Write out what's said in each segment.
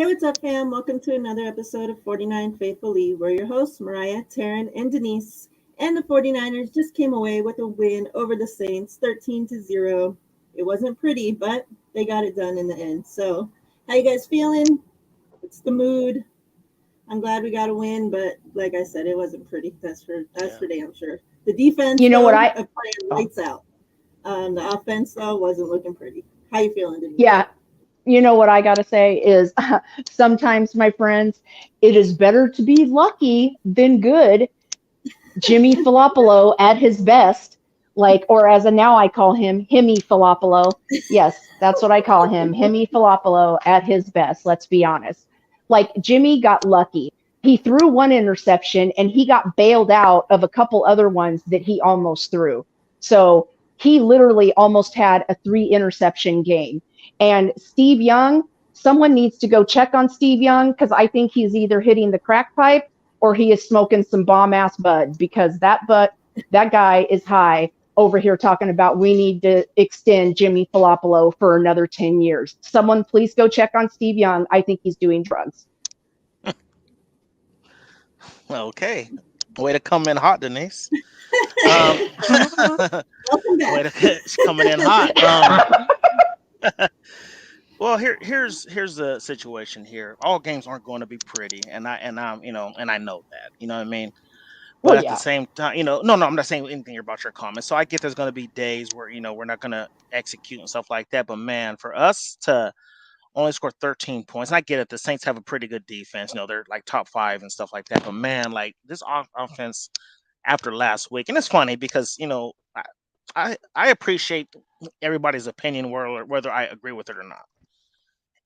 Hey, what's up, fam? Welcome to another episode of 49 Faithfullee. We're your hosts, Miriah, Teran, and Denise. And the 49ers just came away with a win over the Saints, 13-0. It wasn't pretty, but they got it done in the end. So, how you guys feeling? What's the mood? I'm glad we got a win, but like I said, it wasn't pretty. That's Yeah. for damn sure. The defense, You know what though, I playing oh, lights out. The offense, though, wasn't looking pretty. How you feeling, Denise? yeah, you know what I got to say is sometimes my friends, it is better to be lucky than good. Jimmy Filopolo at his best, like, or as a now I call him, Hemi Filopolo. Yes, that's what I call him, Hemi Filopolo at his best. Let's be honest. Like, Jimmy got lucky. He threw one interception and he got bailed out of a couple other ones that he almost threw. So he literally almost had a three interception game. And Steve Young, someone needs to go check on Steve Young because I think he's either hitting the crack pipe or he is smoking some bomb ass bud because that guy is high over here talking about we need to extend Jimmy Filopolo for another 10 years. Someone please go check on Steve Young. I think he's doing drugs. Okay. Way to come in hot, Denise. Um, Welcome way back. to she's coming in hot. Well, here's the situation here. All games aren't going to be pretty, and I know that. You know what I mean? Well, But at the yeah. same time, no, I'm not saying anything about your comments. So I get there's going to be days where we're not going to execute and stuff like that. But man, for us to only score 13 points, and I get it. The Saints have a pretty good defense. They're like top five and stuff like that. But man, like this offense after last week, and it's funny because I appreciate everybody's opinion, whether I agree with it or not.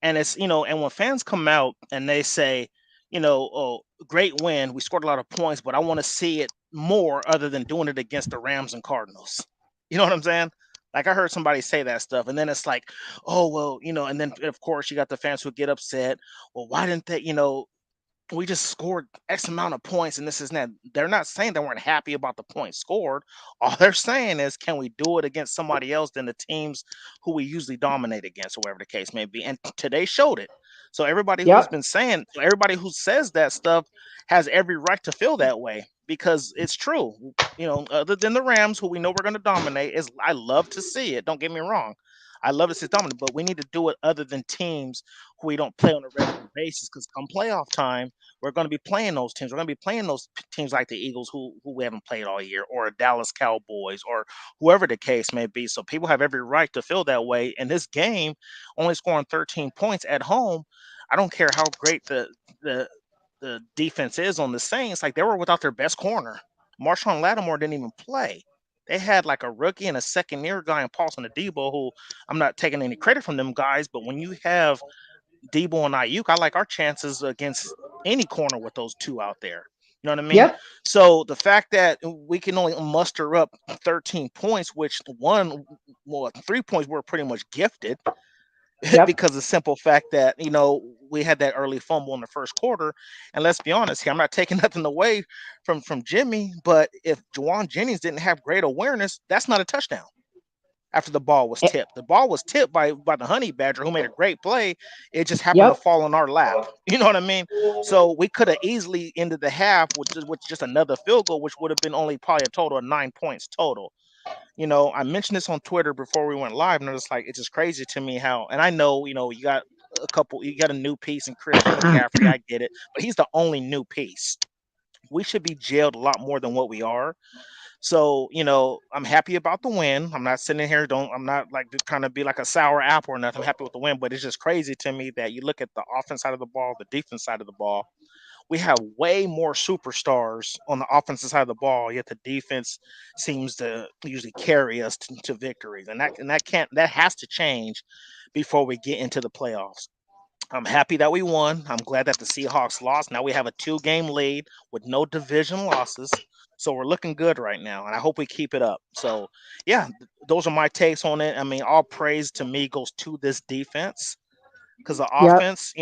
And and when fans come out and they say, oh, great win, we scored a lot of points, but I want to see it more other than doing it against the Rams and Cardinals. You know what I'm saying? Like I heard somebody say that stuff, and then it's like, oh well, and then of course you got the fans who get upset. Well, why didn't they? We just scored X amount of points and this is that. They're not saying they weren't happy about the points scored. All they're saying is, can we do it against somebody else than the teams who we usually dominate against, or whatever the case may be? And today showed it. So Yep. everybody who says that stuff has every right to feel that way because it's true. Other than the Rams, who we know we're going to dominate, is I love to see it. Don't get me wrong. I love to see it dominant, but we need to do it other than teams who we don't play on a regular basis. Because come playoff time, we're going to be playing those teams. We're going to be playing those teams like the Eagles, who we haven't played all year, or Dallas Cowboys, or whoever the case may be. So people have every right to feel that way. And this game, only scoring 13 points at home, I don't care how great the the defense is on the Saints. Like they were without their best corner. Marshawn Lattimore didn't even play. They had like a rookie and a second year guy in Paulson Adebo, who I'm not taking any credit from them guys, but when you have Debo and Ayuk, I like our chances against any corner with those two out there. You know what I mean? Yep. So the fact that we can only muster up 13 points, which well, 3 points were pretty much gifted Yep. because of the simple fact that we had that early fumble in the first quarter. And let's be honest here, I'm not taking nothing away from Jimmy, but if Juwan Jennings didn't have great awareness, that's not a touchdown after the ball was Eh, tipped. The ball was tipped by the Honey Badger, who made a great play. It just happened to Yep. fall in our lap. You know what I mean? So we could have easily ended the half with just another field goal, which would have been only probably a total of 9 points total. I mentioned this on Twitter before we went live, and it's just crazy to me how. And I know, you got a new piece in Christian McCaffrey. I get it, but he's the only new piece. We should be jailed a lot more than what we are. So, I'm happy about the win. I'm not sitting here, I'm not like trying to be like a sour apple or nothing. I'm happy with the win, but it's just crazy to me that you look at the offense side of the ball, the defense side of the ball. We have way more superstars on the offensive side of the ball, yet the defense seems to usually carry us to victories. And that has to change before we get into the playoffs. I'm happy that we won. I'm glad that the Seahawks lost. Now we have a 2-game lead with no division losses. So we're looking good right now, and I hope we keep it up. So, yeah, those are my takes on it. I mean, all praise to me goes to this defense because the Yep. offense,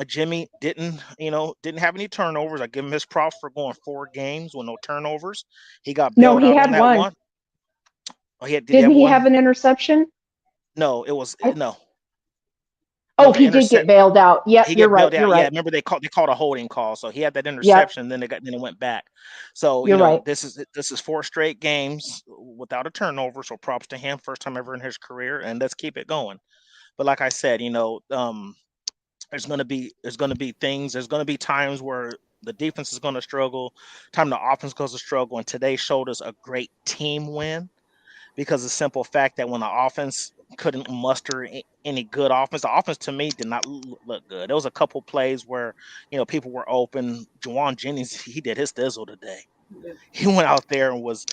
Jimmy didn't have any turnovers. I give him his props for going 4 games with no turnovers. He got No, bailed he out on had that one. one. Oh, did he Didn't have he one? have an interception? No, it was I, no. Oh, he did get bailed out. Yep, He you're got bailed right. out. You're Yeah, right. remember they called a holding call. So he had that Yep, interception, then it went back. So you're right. this is 4 straight games without a turnover. So props to him, first time ever in his career, and let's keep it going. But like I said, there's gonna be things. There's gonna be times where the defense is gonna struggle, time the offense goes to struggle, and today showed us a great team win because of the simple fact that when the offense couldn't muster any good offense, the offense to me did not look good. There was a couple plays where people were open. Juwan Jennings, he did his thizzle today. Yeah. He went out there and was,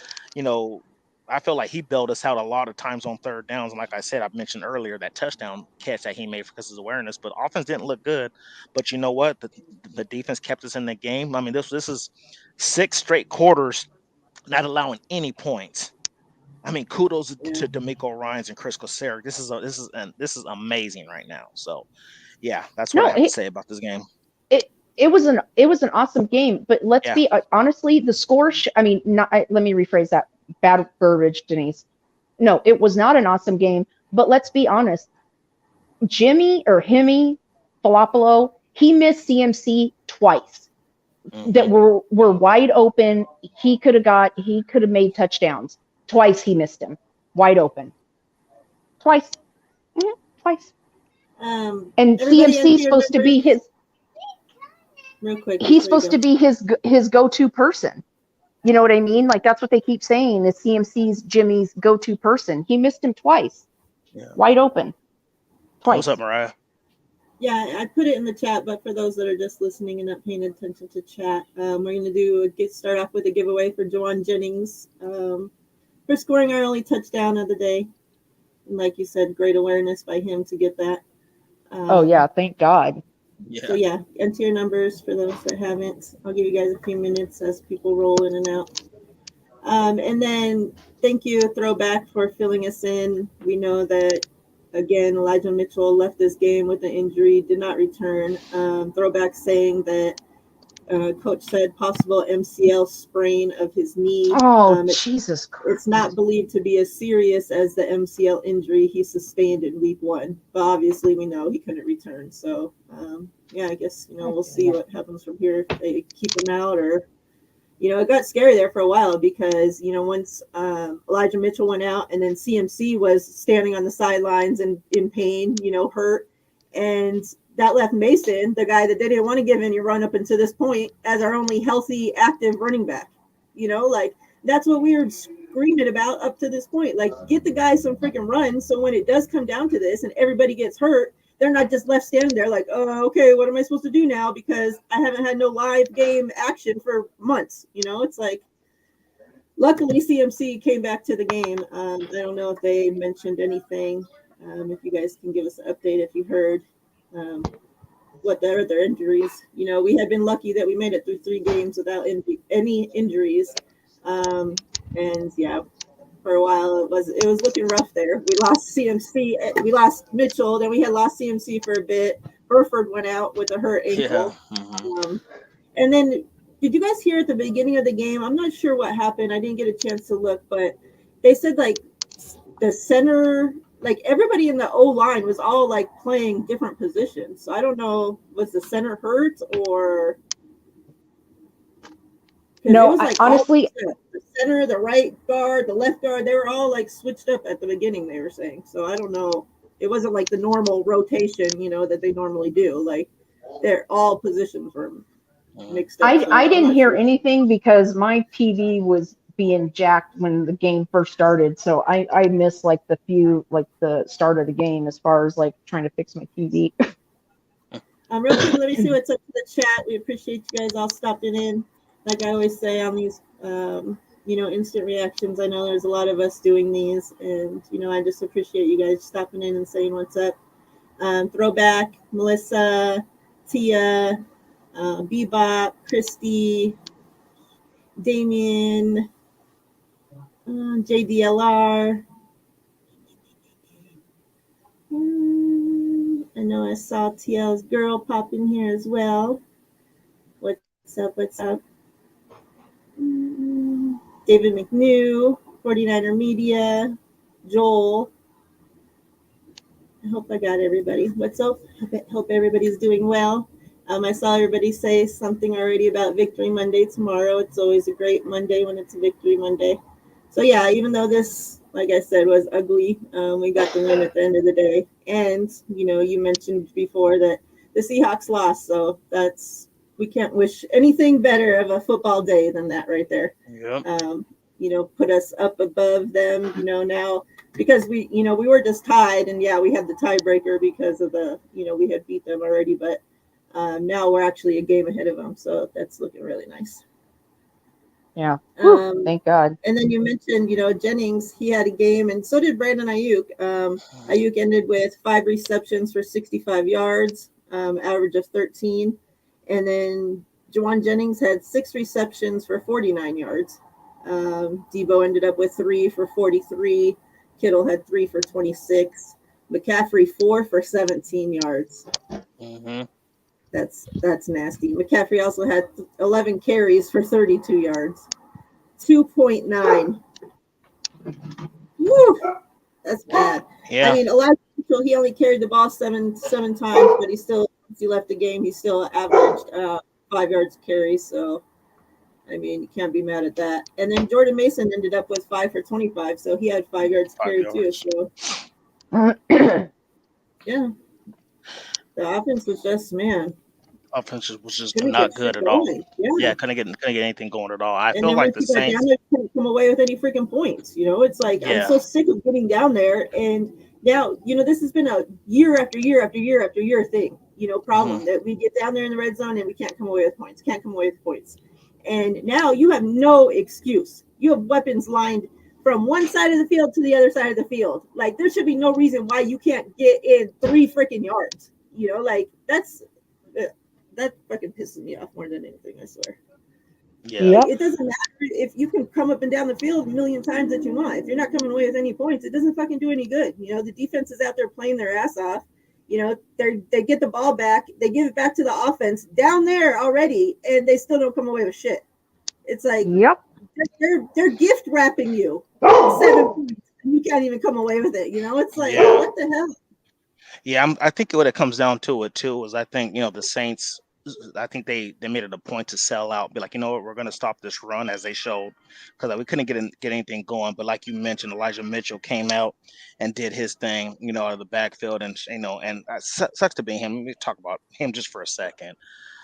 I feel like he bailed us out a lot of times on third downs. And like I said, I mentioned earlier that touchdown catch that he made because of his awareness. But offense didn't look good. But you know what? The defense kept us in the game. I mean, this is 6 straight quarters not allowing any points. I mean, kudos to D'Amico Ryans and Chris Kosaric. This is amazing right now. So, yeah, that's what I No, have to say about this game. it was an awesome game. But let's Yeah. be honestly, the score. Let me rephrase that. Bad verbiage, Denise. No, it was not an awesome game. But let's be honest. Jimmy Filopolo, he missed CMC twice that were wide open. He could have made touchdowns. Twice he missed him wide open. Twice. Twice. And CMC's supposed to be his. Real quick. He's supposed to be his go-to person. You know what I mean? Like that's what they keep saying is CMC's Jimmy's go-to person. He missed him twice. Yeah. Wide open. Twice. What's up, Miriah? Yeah, I put it in the chat, but for those that are just listening and not paying attention to chat, we're going to start off with a giveaway for Juwan Jennings for scoring our only touchdown of the day. And like you said, great awareness by him to get that. Oh, yeah, thank God. Yeah. So, yeah, enter your numbers for those that haven't. I'll give you guys a few minutes as people roll in and out. And then thank you, Throwback, for filling us in. We know that, again, Elijah Mitchell left this game with an injury, did not return. Throwback saying that coach said possible MCL sprain of his knee. Oh, Jesus Christ. It's not believed to be as serious as the MCL injury he sustained in week 1. But obviously we know he couldn't return. So, yeah, I guess, we'll see what happens from here if they keep him out or it got scary there for a while because, once Elijah Mitchell went out and then CMC was standing on the sidelines and in pain, hurt. And that left Mason, the guy that they didn't want to give any run up until this point, as our only healthy, active running back. That's what we were screaming about up to this point. Like, get the guy some freaking runs so when it does come down to this and everybody gets hurt, they're not just left standing there like, oh, okay, what am I supposed to do now? Because I haven't had no live game action for months. It's like, luckily CMC came back to the game. I don't know if they mentioned anything. If you guys can give us an update if you heard what their other injuries. We had been lucky that we made it through 3 games without any injuries. And yeah, for a while it was looking rough there. We lost CMC, we lost Mitchell, then we had lost CMC for a bit. Burford went out with a hurt ankle. Yeah. And then did you guys hear at the beginning of the game? I'm not sure what happened. I didn't get a chance to look, but they said like the center, like everybody in the O line was all like playing different positions. So I don't know, was the center hurt or? No, it was like honestly, the center, the right guard, the left guard, they were all like switched up at the beginning, they were saying. So I don't know. It wasn't like the normal rotation, that they normally do. Like they're all positions were mixed up. I didn't hear anything because my TV was being jacked when the game first started. So I missed like the start of the game as far as like trying to fix my TV. Real quick, let me see what's up in the chat. We appreciate you guys all stopping in. Like I always say on these, instant reactions, I know there's a lot of us doing these, and, I just appreciate you guys stopping in and saying what's up. Throwback, Melissa, Tia, Bebop, Christy, Damien, JDLR. I know I saw TL's girl pop in here as well. What's up? What's up? David McNew, 49er Media, Joel. I hope I got everybody. What's up? Hope everybody's doing well. I saw everybody say something already about Victory Monday tomorrow. It's always a great Monday when it's a Victory Monday. So yeah, even though this, like I said, was ugly, we got the win at the end of the day. And you mentioned before that the Seahawks lost, so we can't wish anything better of a football day than that right there. Yep. Put us up above them. Now because we were just tied, and yeah, we had the tiebreaker because of we had beat them already, but now we're actually a game ahead of them, so that's looking really nice. Yeah. Whew, Um, thank God. and then you mentioned, Jennings, he had a game, and so did Brandon Ayuk. Ayuk ended with 5 receptions for 65 yards, average of 13. And then Jawan Jennings had 6 receptions for 49 yards. Debo ended up with 3 for 43. Kittle had 3 for 26. McCaffrey 4 for 17 yards. Mm-hmm. That's nasty. McCaffrey also had 11 carries for 32 yards. 2.9. Woo! That's bad. Yeah. I mean, Elijah Mitchell, he only carried the ball seven times, but once he left the game, he still averaged 5 yards carry. So, I mean, you can't be mad at that. And then Jordan Mason ended up with 5 for 25, so he had 5 yards 5 carry too. yards. So, yeah, the offense was just Offense was just couldn't not get good shit at all. going. Yeah, Yeah. couldn't get anything going at all. I And feel then like when the people are down Saints. there, can't come away with any freaking points. It's like I'm Yeah. so sick of getting down there, and now this has been a year after year after year after year thing. Problem that we get down there in the red zone and we can't come away with points. Can't come away with points, and now you have no excuse. You have weapons lined from one side of the field to the other side of the field. Like there should be no reason why you can't get in 3 freaking yards. Like that fucking pisses me off more than anything. I swear. Yeah. Like, Yep. it doesn't matter if you can come up and down the field a million times that you want. If you're not coming away with any points, it doesn't fucking do any good. The defense is out there playing their ass off. They get the ball back, they give it back to the offense down there already, and they still don't come away with shit. It's like Yep. they're gift wrapping you 7 points, and you can't even come away with it. It's like Yeah. what the hell? Yeah, I think what it comes down to it too is I think the Saints. I think they made it a point to sell out, be like, you know what, we're going to stop this run as they showed, because we couldn't get anything going. But like you mentioned, Elijah Mitchell came out and did his thing, out of the backfield, and and sucks to be him. Let me talk about him just for a second.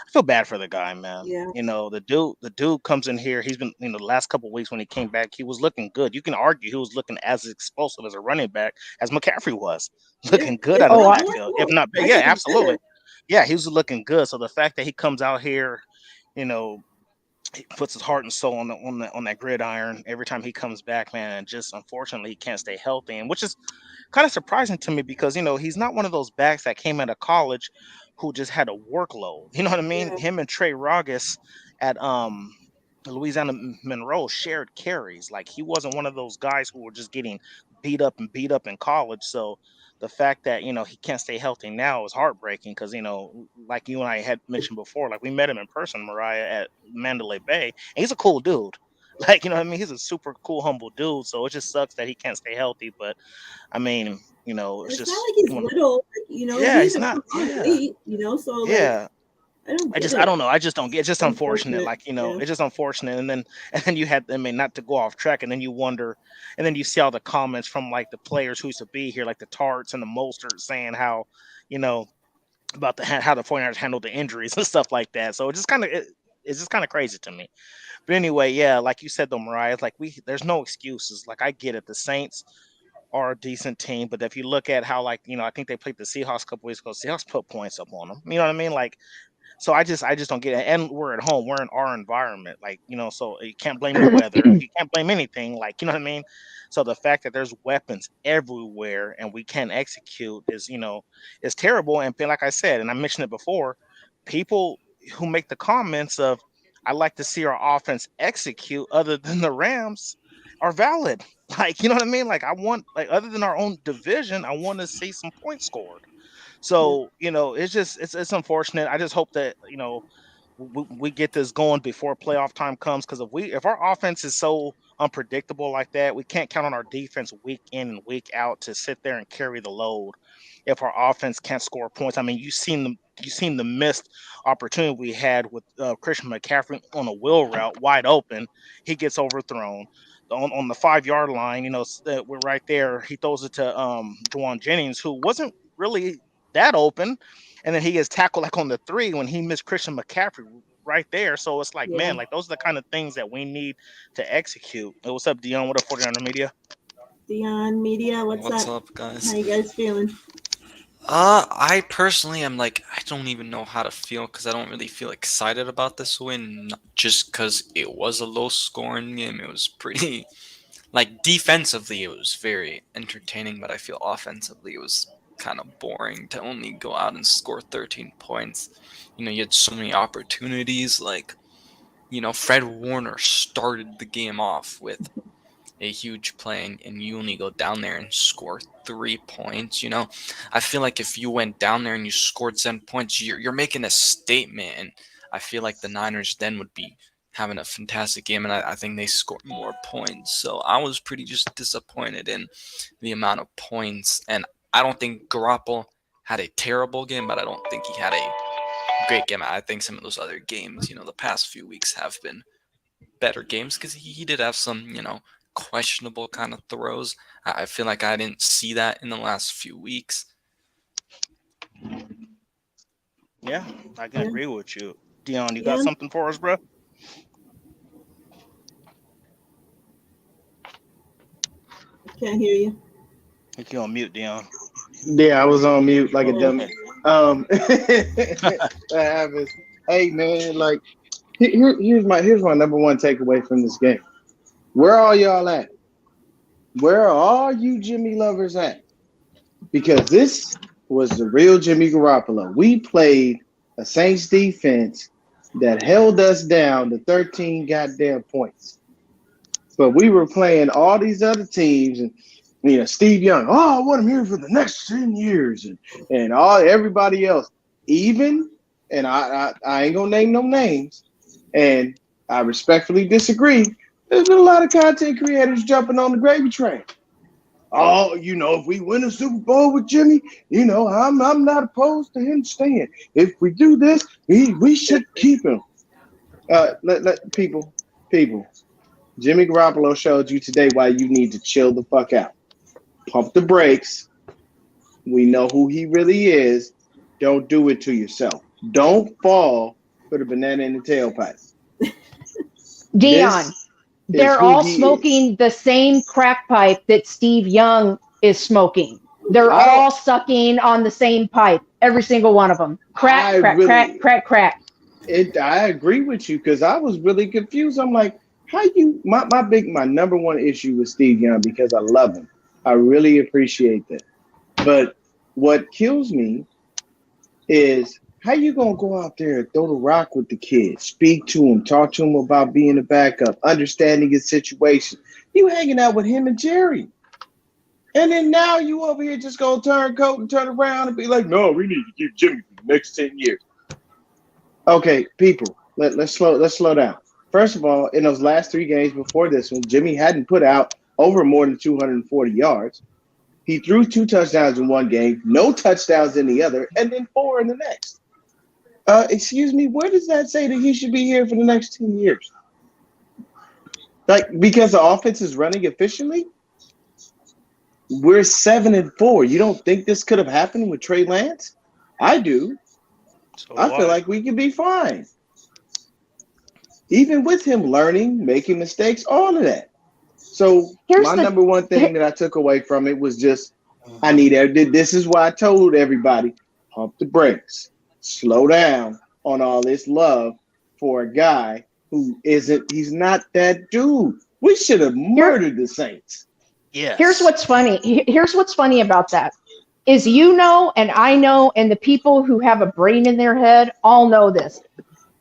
I feel bad for the guy, man. Yeah. The dude comes in here. He's been, the last couple of weeks when he came back, he was looking good. You can argue he was looking as explosive as a running back as McCaffrey was, looking good out of the Oh, backfield. If not, yeah, absolutely. Yeah, he was looking good. So the fact that he comes out here, you know, he puts his heart and soul on that gridiron every time he comes back, man, and just unfortunately he can't stay healthy, and which is kind of surprising to me because he's not one of those backs that came out of college who just had a workload. You know what I mean? Yeah. Him and Trey Rogus at Louisiana Monroe shared carries. Like he wasn't one of those guys who were just getting beat up in college. So the fact that he can't stay healthy now is heartbreaking because like you and I had mentioned before, like we met him in person, Miriah, at Mandalay Bay, and he's a cool dude. Like what I mean, he's a super cool, humble dude. So it just sucks that he can't stay healthy. But I mean, And it's it's not just like he's one. little, Yeah, he he's even not. put on Yeah, weight, so like yeah. I don't get I it. don't know. I just don't get. It's just unfortunate. Unfortunate. Like Yeah. it's just unfortunate. And then you had. I mean, not to go off track. And then you wonder. And then you see all the comments from like the players who used to be here, like the Tarts and the Mostert, saying how, you know, about how the 49ers handled the injuries and stuff like that. So it's just kind of crazy to me. But anyway, yeah, like you said though, Mariah, it's like there's no excuses. Like I get it. The Saints are a decent team, but if you look at how like I think they played the Seahawks a couple weeks ago. Seahawks put points up on them. You know what I mean? Like so I just don't get it. And we're at home. We're in our environment. Like, so you can't blame the weather. You can't blame anything. Like, you know what I mean? So the fact that there's weapons everywhere and we can't execute is terrible. And like I said, and I mentioned it before, people who make the comments of I like to see our offense execute other than the Rams are valid. Like, you know what I mean? Like I want like other than our own division, I want to see some points scored. Yeah. So, it's just it's unfortunate. I just hope that, we get this going before playoff time comes because if our offense is so unpredictable like that. We can't count on our defense week in and week out to sit there and carry the load if our offense can't score points. I mean, you've seen the missed opportunity we had with Christian McCaffrey on a wheel route wide open. He gets overthrown. On the 5 yard line, we're right there. He throws it to Juwan Jennings, who wasn't really that open, and then he gets tackled like on the 3 when he missed Christian McCaffrey right there. So it's like, Yeah. man, like those are the kind of things that we need to execute. Hey, what's up, Dion? What up, 49er Media? Dion Media, what's up, guys? How you guys feeling? I personally am like, I don't even know how to feel because I don't really feel excited about this win. Not just because it was a low-scoring game. It was pretty, like, defensively it was very entertaining, but I feel offensively it was kind of boring to only go out and score 13 points. You had so many opportunities. Like, Fred Warner started the game off with a huge play, and you only go down there and score 3 points. I feel like if you went down there and you scored 7 points, you're making a statement, and I feel like the Niners then would be having a fantastic game, and I think they scored more points. So I was pretty just disappointed in the amount of points, and I don't think Garoppolo had a terrible game, but I don't think he had a great game. I think some of those other games, the past few weeks have been better games because he did have some, questionable kind of throws. I feel like I didn't see that in the last few weeks. Yeah, I can agree with you. Dion, you got something for us, bro? Can't hear you. I think you're on mute, Dion. Yeah, I was on mute like a dummy. That happens. Hey man, like here's my number one takeaway from this game. Where are y'all at? Where are all you Jimmy lovers at? Because this was the real Jimmy Garoppolo. We played a Saints defense that held us down to 13 goddamn points. But we were playing all these other teams, and Steve Young, I want him here for the next 10 years, and everybody else. Even, and I ain't gonna name no names, and I respectfully disagree. There's been a lot of content creators jumping on the gravy train. Oh, if we win a Super Bowl with Jimmy, I'm not opposed to him staying. If we do this, we should keep him. Let people. Jimmy Garoppolo showed you today why you need to chill the fuck out. Pump the brakes. We know who he really is. Don't do it to yourself. Don't fall for the banana in the tailpipe. Dion. They're all smoking the same crack pipe that Steve Young is smoking. They're all sucking on the same pipe. Every single one of them. Crack. I agree with you because I was really confused. I'm like, my number one issue with Steve Young, because I love him. I really appreciate that. But what kills me is, how you going to go out there and throw the rock with the kid, speak to him, talk to him about being a backup, understanding his situation? You hanging out with him and Jerry. And then now you over here just going to turn coat and turn around and be like, no, we need to keep Jimmy for the next 10 years. Okay, people, let's slow down. First of all, in those last 3 games before this one, Jimmy hadn't put out over more than 240 yards. He threw 2 touchdowns in one game, no touchdowns in the other, and then 4 in the next. Excuse me, where does that say that he should be here for the next 10 years? Like, because the offense is running efficiently? We're 7-4. You don't think this could have happened with Trey Lance? I do. I feel like we could be fine. Even with him learning, making mistakes, all of that. So my number one thing that I took away from it was just, this is why I told everybody, pump the brakes. Slow down on all this love for a guy he's not that dude. We should have murdered the Saints. Yeah. Here's what's funny. Here's what's funny about that is, and I know, and the people who have a brain in their head all know this.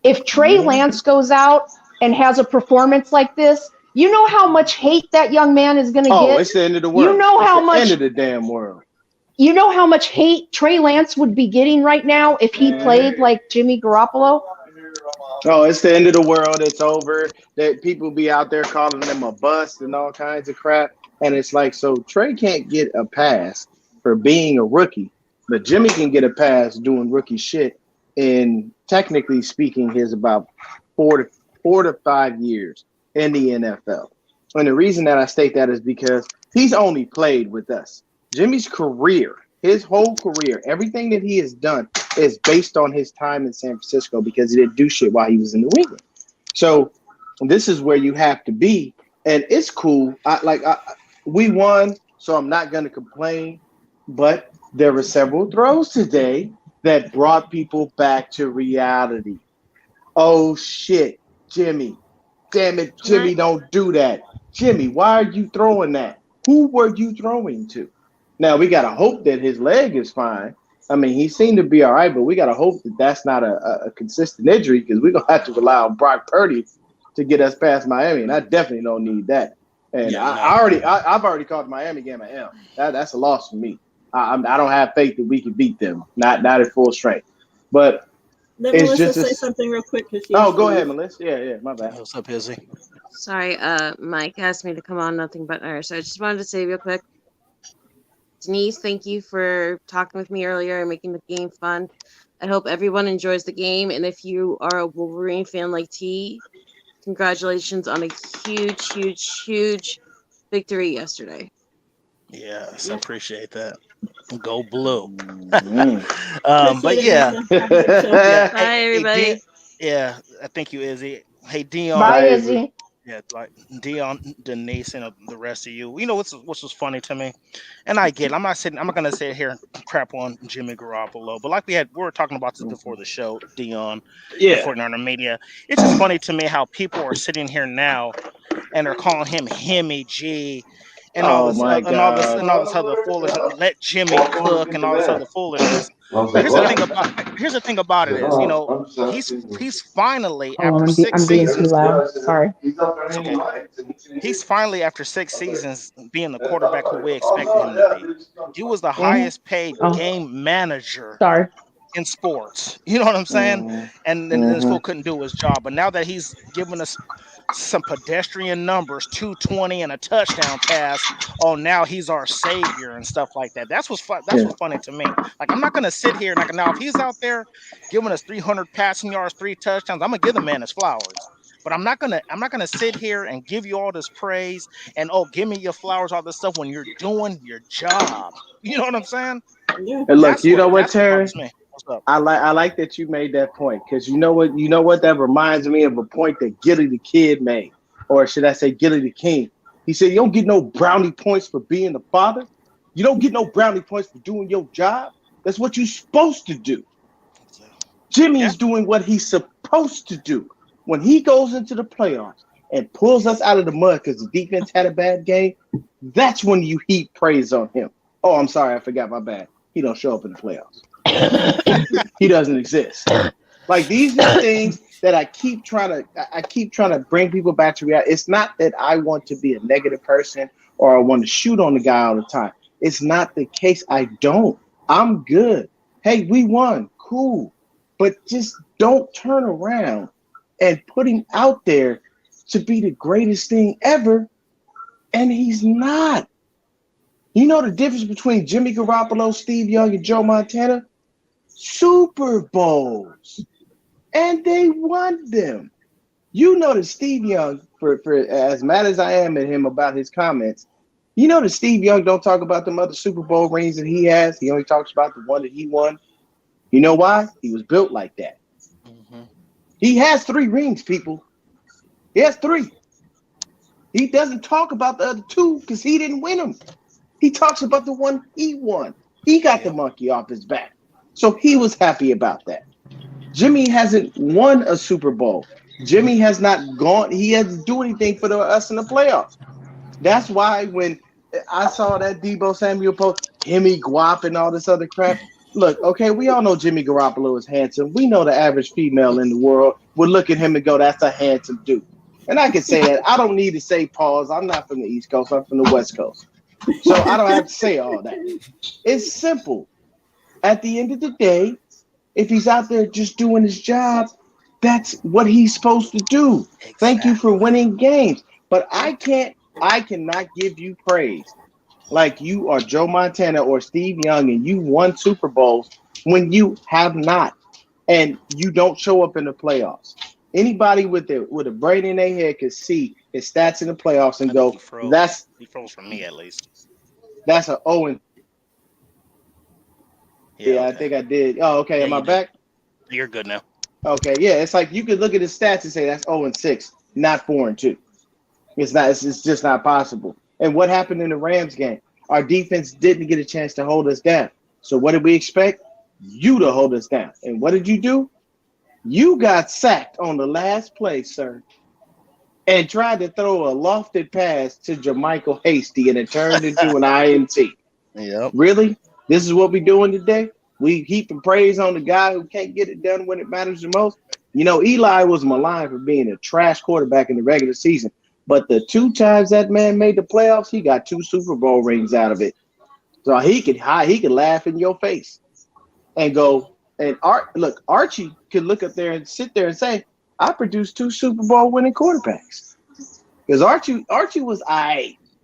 If Trey Lance goes out and has a performance like this, you know how much hate that young man is going to get? Oh, it's the end of the world. You know how much end of the damn world. You know how much hate Trey Lance would be getting right now if he played like Jimmy Garoppolo? Oh, it's the end of the world. It's over. That people be out there calling them a bust and all kinds of crap. And it's like, so Trey can't get a pass for being a rookie, but Jimmy can get a pass doing rookie shit. And technically speaking, he's about 4 to 5 years in the NFL. And the reason that I state that is because he's only played with us. Jimmy's career, his whole career, everything that he has done is based on his time in San Francisco because he didn't do shit while he was in New England. So this is where you have to be, and it's cool. We won, so I'm not going to complain. But there were several throws today that brought people back to reality. Oh shit, Jimmy! Damn it, Jimmy! Don't do that, Jimmy. Why are you throwing that? Who were you throwing to? Now we gotta hope that his leg is fine. I mean, he seemed to be all right, but we gotta hope that that's not a consistent injury because we're gonna have to rely on Brock Purdy to get us past Miami, and I definitely don't need that. And I've already called the Miami game an M. That's a loss for me. I don't have faith that we can beat them, not at full strength. But let it's Melissa just say something real quick. Oh, go ahead, Melissa. Yeah, my bad. What's up, Izzy? Sorry, Mike asked me to come on nothing but air, so I just wanted to say real quick. Denise, thank you for talking with me earlier and making the game fun. I hope everyone enjoys the game, and if you are a Wolverine fan like T, congratulations on a huge victory yesterday. Yes, I appreciate that. Go blue. Mm-hmm. But yeah. Bye, everybody. I thank you, Izzy. Hey, Dion. Bye, Izzy. Yeah, like Dion, Denise, and the rest of you. You know what's was funny to me, and I get. I'm not gonna sit here and crap on Jimmy Garoppolo, but like we were talking about this before the show, Dion, Yeah. 49er Media. It's just funny to me how people are sitting here now and are calling him Himmy G. And all this other foolishness. Let Jimmy cook and all this other foolishness. But here's the thing about it is, you know, he's finally after 6 I'm being too seasons. loud. Sorry. It's okay. He's finally after 6 seasons being the quarterback who we expected him to be. He was the highest paid game manager Sorry. in sports. You know what I'm saying? And this fool couldn't do his job. But now that he's given us some pedestrian numbers, 220 and a touchdown pass. Oh, now he's our savior and stuff like that. That's what's funny to me. Like, I'm not gonna sit here and now if he's out there giving us 300 passing yards, 3 touchdowns, I'm gonna give the man his flowers. But I'm not gonna sit here and give you all this praise and give me your flowers, all this stuff when you're doing your job. You know what I'm saying? Yeah. And look, you know what, Terry? What's up? I like that you made that point because you know what that reminds me of a point that Gilly the Kid made, or should I say Gilly the King? He said, "You don't get no brownie points for being the father. You don't get no brownie points for doing your job. That's what you're supposed to do." Jimmy's doing what he's supposed to do. When he goes into the playoffs and pulls us out of the mud because the defense had a bad game, that's when you heap praise on him. Oh, I'm sorry, I forgot, my bad. He don't show up in the playoffs. He doesn't exist. Like, these are things that I keep trying to bring people back to reality. It's not that I want to be a negative person or I want to shoot on the guy all the time. It's not the case. I don't. I'm good. Hey, we won. Cool. But just don't turn around and put him out there to be the greatest thing ever. And he's not. You know the difference between Jimmy Garoppolo, Steve Young, and Joe Montana? Super Bowls. And they won them. You know that Steve Young, for as mad as I am at him about his comments, you know that Steve Young don't talk about them other Super Bowl rings that he has. He only talks about the one that he won. You know why? He was built like that. Mm-hmm. He has 3 rings, people. He has 3. He doesn't talk about the other 2 because he didn't win them. He talks about the one he won. He got the monkey off his back. So he was happy about that. Jimmy hasn't won a Super Bowl. Jimmy has not gone. He hasn't do anything for us in the playoffs. That's why when I saw that Deebo Samuel post, Himmy Guap and all this other crap. Look, okay, we all know Jimmy Garoppolo is handsome. We know the average female in the world would look at him and go, "That's a handsome dude." And I can say that. I don't need to say pause. I'm not from the East Coast. I'm from the West Coast. So I don't have to say all that. It's simple. At the end of the day, if he's out there just doing his job, That's what he's supposed to do. Exactly. Thank you for winning games. But I cannot give you praise like you are Joe Montana or Steve Young and you won Super Bowls when you have not. And you don't show up in the playoffs. Anybody with a brain in their head can see his stats in the playoffs and go, he froze for me at least. That's an 0. Yeah, okay. I think I did. Oh, okay. Yeah, Am I you did. back? You're good now. Okay, yeah. It's like you could look at his stats and say that's 0-6, not 4-2. It's not. It's just not possible. And what happened in the Rams game? Our defense didn't get a chance to hold us down. So what did we expect? You to hold us down. And what did you do? You got sacked on the last play, sir, and tried to throw a lofted pass to Jermichael Hasty, and it turned into an INT. Yep. Really? This is what we're doing today? We heaping praise on the guy who can't get it done when it matters the most. You know, Eli was maligned for being a trash quarterback in the regular season, but the 2 times that man made the playoffs, he got 2 Super Bowl rings out of it. So he could laugh in your face and go. And Archie could look up there and sit there and say, "I produced 2 Super Bowl winning quarterbacks." Because Archie was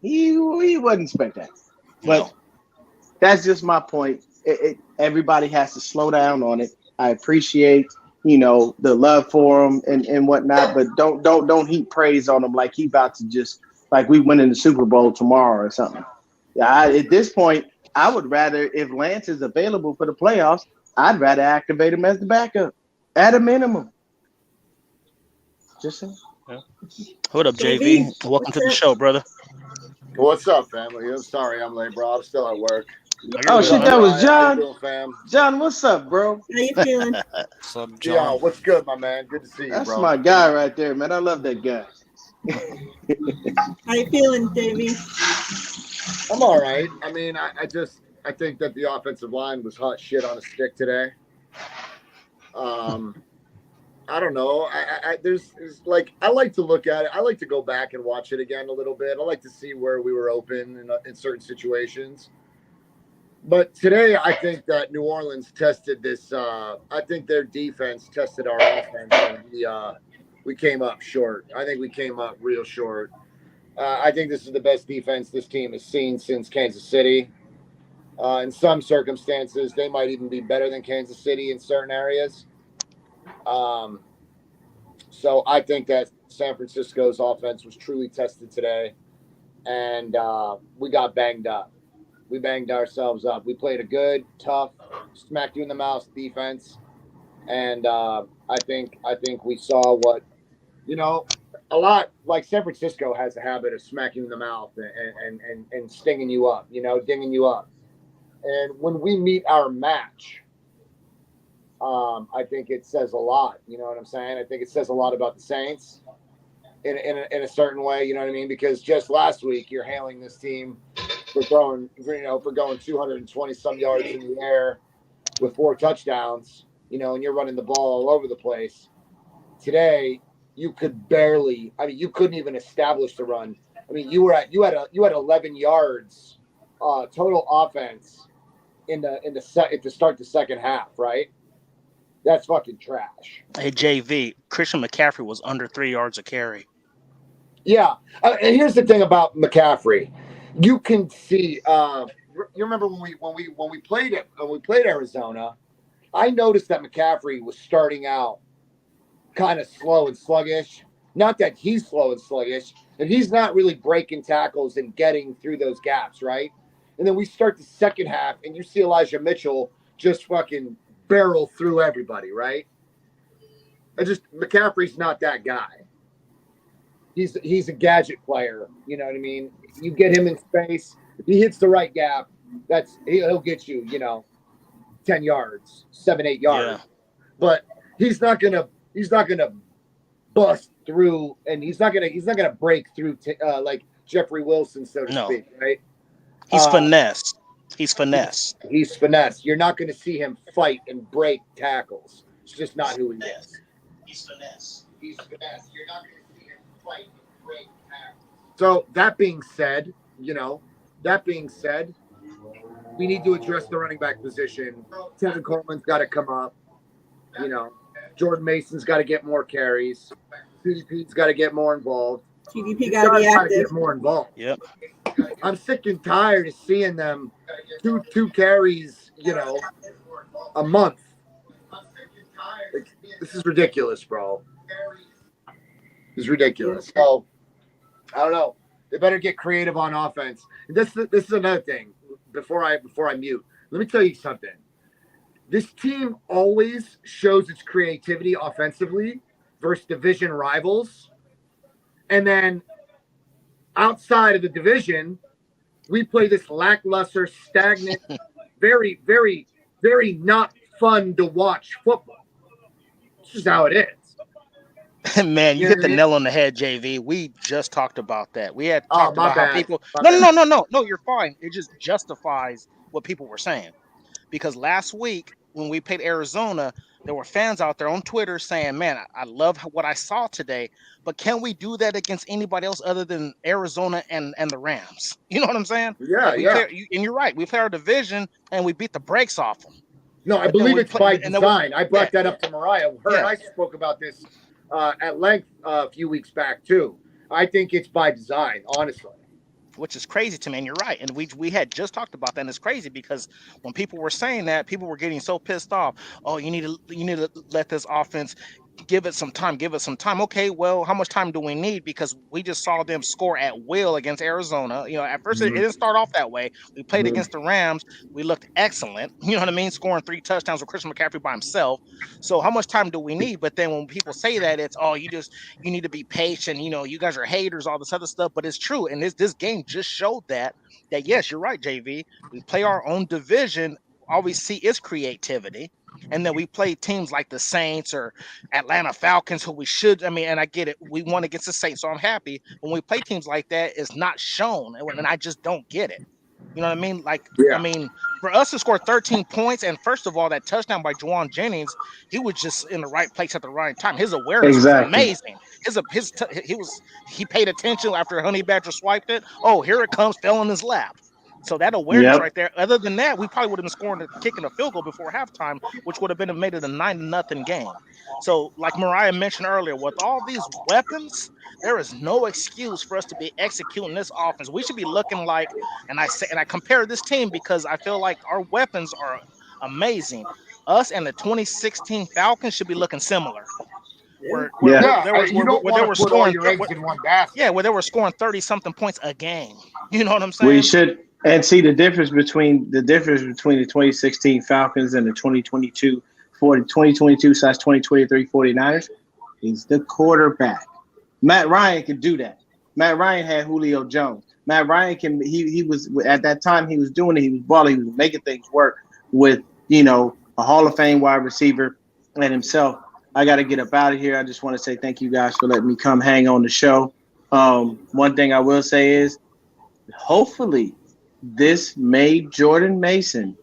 he wasn't spectacular, but that's just my point. Everybody has to slow down on it. I appreciate the love for him and whatnot, but don't heap praise on him like he about to just like we win in the Super Bowl tomorrow or something. At this point, I would rather, if Lance is available for the playoffs, I'd rather activate him as the backup at a minimum. Just saying. Yeah. Hold up, JV. Welcome to the show, brother. What's up, family? I'm sorry I'm late, bro. I'm still at work. Oh shit, that was John. Doing, fam? John, what's up, bro? How you feeling? What's up, John? Yo, what's good, my man? Good to see you, That's bro. my guy right there, man. I love that guy. How you feeling, JV? I'm all right. I mean, I think that the offensive line was hot shit on a stick today. I don't know. There's like, I like to look at it. I like to go back and watch it again a little bit. I like to see where we were open in certain situations. But today, I think that New Orleans tested this. I think their defense tested our offense, and we came up short. I think we came up real short. I think this is the best defense this team has seen since Kansas City. In some circumstances, they might even be better than Kansas City in certain areas. So I think that San Francisco's offense was truly tested today, and we got banged up. We banged ourselves up. We played a good, tough, smack you in the mouth defense, and I think we saw what, a lot like San Francisco has a habit of smacking you in the mouth and stinging you up, dinging you up. And when we meet our match, I think it says a lot. You know what I'm saying? I think it says a lot about the Saints in a certain way. You know what I mean? Because just last week you're hailing this team for going 220 some yards in the air with 4 touchdowns. And you're running the ball all over the place. Today you could barely. I mean, you couldn't even establish the run. I mean, you had 11 yards total offense to start the second half, right? That's fucking trash. Hey, JV, Christian McCaffrey was under 3 yards a carry. Yeah. And here's the thing about McCaffrey. You can see. You remember when we played Arizona? I noticed that McCaffrey was starting out kind of slow and sluggish. Not that he's slow and sluggish, and he's not really breaking tackles and getting through those gaps, right? And then we start the second half, and you see Elijah Mitchell just fucking barrel through everybody, right? McCaffrey's not that guy. He's a gadget player, you know what I mean? You get him in space, if he hits the right gap, he'll get you, 10 yards, 7-8 yards. Yeah. But he's not gonna bust through, and he's not gonna break through like Jeffrey Wilson, so to speak, right? He's finesse. He's finesse. He's finesse. You're not going to see him fight and break tackles. It's just not who he is. He's finesse. You're not going to see him fight and break tackles. So that being said, we need to address the running back position. Tevin Coleman's got to come up. Jordan Mason's got to get more carries. TDP's got to get more involved. TDP got to be Gotta active. get more involved. Yep. I'm sick and tired of seeing them two carries, a month. Like, this is ridiculous, bro. This is ridiculous. So I don't know. They better get creative on offense. And this is another thing. Before I mute, let me tell you something. This team always shows its creativity offensively versus division rivals. And then outside of the division, we play this lackluster, stagnant, very, very, very not fun to watch football. This is how it is. Man, you hit the nail on the head, JV. We just talked about that. We had talked about how people. No, you're fine. It just justifies what people were saying. Because last week when we played Arizona, there were fans out there on Twitter saying, "Man, I love what I saw today, but can we do that against anybody else other than Arizona and the Rams?" You know what I'm saying? Yeah, and you're right. We play our division and we beat the brakes off them. No, I believe it's by design. I brought that up to Miriah. Her and I spoke about this at length a few weeks back too. I think it's by design, honestly. Which is crazy to me, and you're right. And we had just talked about that, and it's crazy because when people were saying that, people were getting so pissed off. Oh, you need to let this offense give it some time. Okay, well, how much time do we need? Because we just saw them score at will against Arizona. At first it didn't start off that way. We played against the Rams. We looked excellent. You know what I mean? Scoring 3 touchdowns with Christian McCaffrey by himself. So how much time do we need? But then when people say that, it's you need to be patient. You guys are haters, all this other stuff. But it's true. And this game just showed that yes, you're right, JV. We play our own division. All we see is creativity. And then we play teams like the Saints or Atlanta Falcons, who we should. And I get it. We won against the Saints, so I'm happy. When we play teams like that, it's not shown, and I just don't get it. You know what I mean? For us to score 13 points, and first of all, that touchdown by Juwan Jennings, he was just in the right place at the right time. His awareness was amazing. He paid attention after Honey Badger swiped it. Oh, here it comes, fell in his lap. So that awareness right there. Other than that, we probably would have been scoring, kicking a field goal before halftime, which would have made it a 9-0 game. So, like Miriah mentioned earlier, with all these weapons, there is no excuse for us to be executing this offense. We should be looking like, and I compare this team because I feel like our weapons are amazing. Us and the 2016 Falcons should be looking similar. Where they were scoring your eggs in one basket. Yeah, where they were scoring 30-something points a game. You know what I'm saying? We should. And see the difference between the 2016 Falcons and the 2022 2023 49ers is the quarterback. Matt Ryan could do that. Matt Ryan had Julio Jones. Matt Ryan he was at that time he was doing it. He was balling. He was making things work with a Hall of Fame wide receiver and himself. I got to get up out of here. I just want to say thank you guys for letting me come hang on the show. One thing I will say is hopefully this made Jordan Mason